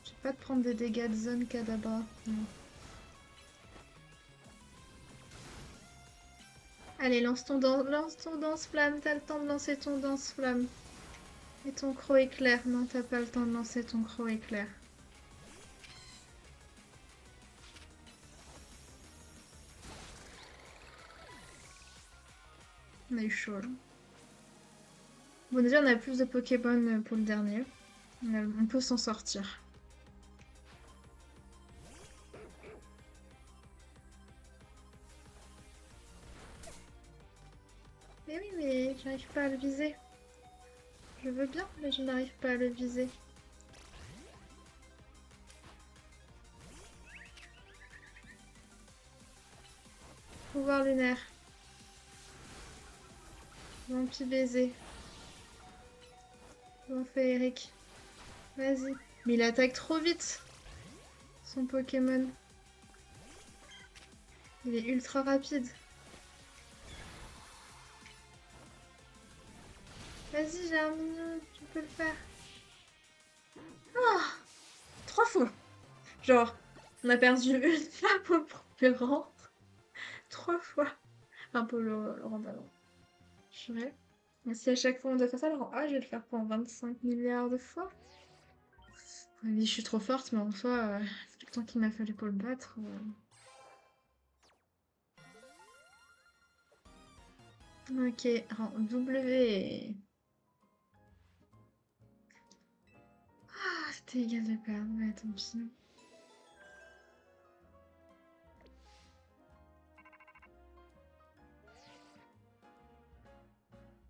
Je vais pas te prendre des dégâts de zone, Kadabra. Non. Allez, lance ton danse-flamme. T'as le temps de lancer ton danse-flamme. Et ton croc éclair. Non, t'as pas le temps de lancer ton croc éclair. On a eu chaud là. Bon, déjà, on a plus de Pokémon pour le dernier. On peut s'en sortir. Mais oui, mais j'arrive pas à le viser. Je veux bien, mais je n'arrive pas à le viser. Pouvoir lunaire. Vampi baiser. Vent féerique. Vas-y. Mais il attaque trop vite, son Pokémon. Il est ultra rapide. Vas-y, j'ai un mignon, tu peux le faire. Ah, 3 fois. Genre, on a perdu une femme au premier rang. 3 fois. Un peu le rang d'avant. Je dirais. Mais si à chaque fois on doit faire ça, le rang A, je vais le faire pour 25 milliards de fois. Oui, je suis trop forte, mais en soi, c'est le temps qu'il m'a fallu pour le battre. Ok, rang W. Ah, c'était égal de perdre, mais tant pis.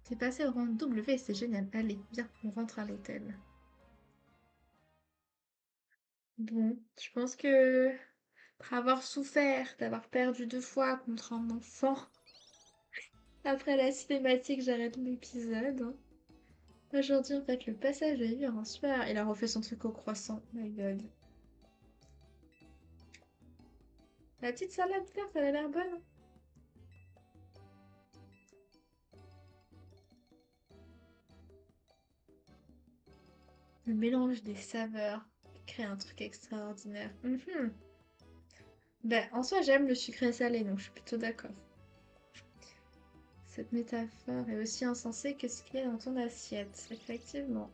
T'es passé au rang W, c'est génial. Allez, viens, on rentre à l'hôtel. Bon, je pense que après avoir souffert d'avoir perdu 2 fois contre un enfant, après la cinématique, j'arrête l'épisode, hein. Aujourd'hui, en fait, le passage a eu un super. Il a refait son truc au croissant. My god. La petite salade verte, elle a l'air bonne, hein. Le mélange des saveurs crée un truc extraordinaire. Mhm. Ben, en soi, j'aime le sucré salé, donc je suis plutôt d'accord. Cette métaphore est aussi insensée que ce qu'il y a dans ton assiette, effectivement.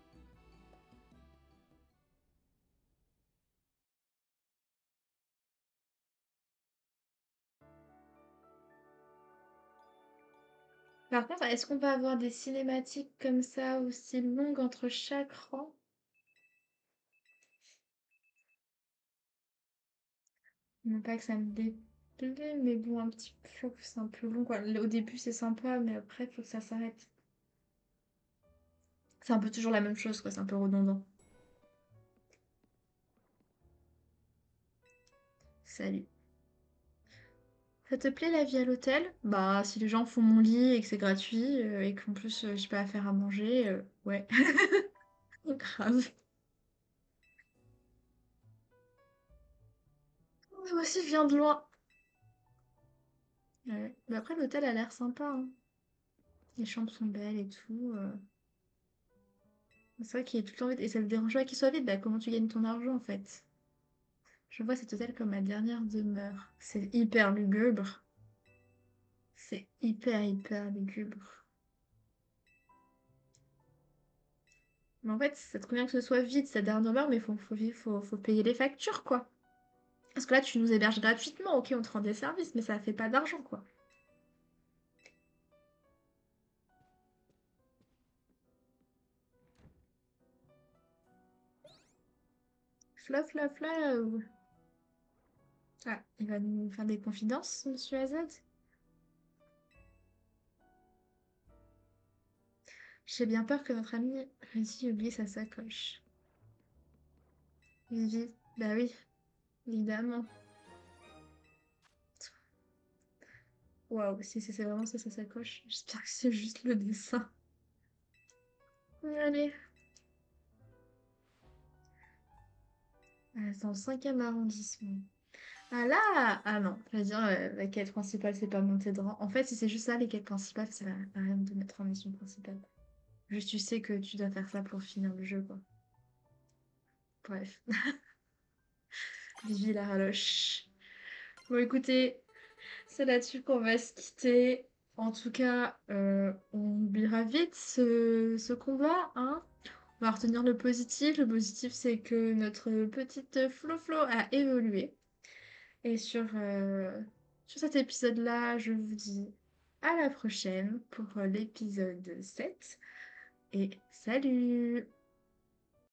Par contre, est-ce qu'on va avoir des cinématiques comme ça aussi longues entre chaque rang? Non pas que ça me dé... plaît, mais bon, un petit peu, c'est un peu long, quoi. Au début, c'est sympa, mais après, faut que ça s'arrête. C'est un peu toujours la même chose, quoi. C'est un peu redondant. Salut. Ça te plaît la vie à l'hôtel? Bah, si les gens font mon lit et que c'est gratuit et qu'en plus j'ai pas à faire à manger, ouais. Grave. Moi aussi, je viens de loin. Ouais. Mais après, l'hôtel a l'air sympa, hein. Les chambres sont belles et tout. C'est vrai qu'il est tout le temps vide et ça te dérange pas qu'il soit vide. Bah, comment tu gagnes ton argent en fait? Je vois cet hôtel comme ma dernière demeure. C'est hyper lugubre. C'est hyper lugubre. Mais en fait, ça te convient que ce soit vide, c'est ta dernière demeure, mais faut payer les factures, quoi. Parce que là, tu nous héberges gratuitement, ok, on te rend des services, mais ça fait pas d'argent, quoi. Fla. Ah, il va nous faire des confidences, monsieur AZ. J'ai bien peur que notre ami Reddy oublie sa sacoche. Vivi, bah oui, évidemment. Waouh, si c'est vraiment ça sa sacoche, j'espère que c'est juste le dessin. Allez, dans le 5e arrondissement. Ah là! Ah non, je veux dire, la quête principale, c'est pas monter de rang. En fait, si c'est juste ça, les quêtes principales, ça sert à rien de mettre en mission principale. Juste, tu sais que tu dois faire ça pour finir le jeu, quoi. Bref, Vivi la raloche. Bon, écoutez, c'est là-dessus qu'on va se quitter. En tout cas, on oubliera vite ce combat, hein. On va retenir le positif. Le positif, c'est que notre petite Flo a évolué. Et sur cet épisode-là, je vous dis à la prochaine pour l'épisode 7. Et salut!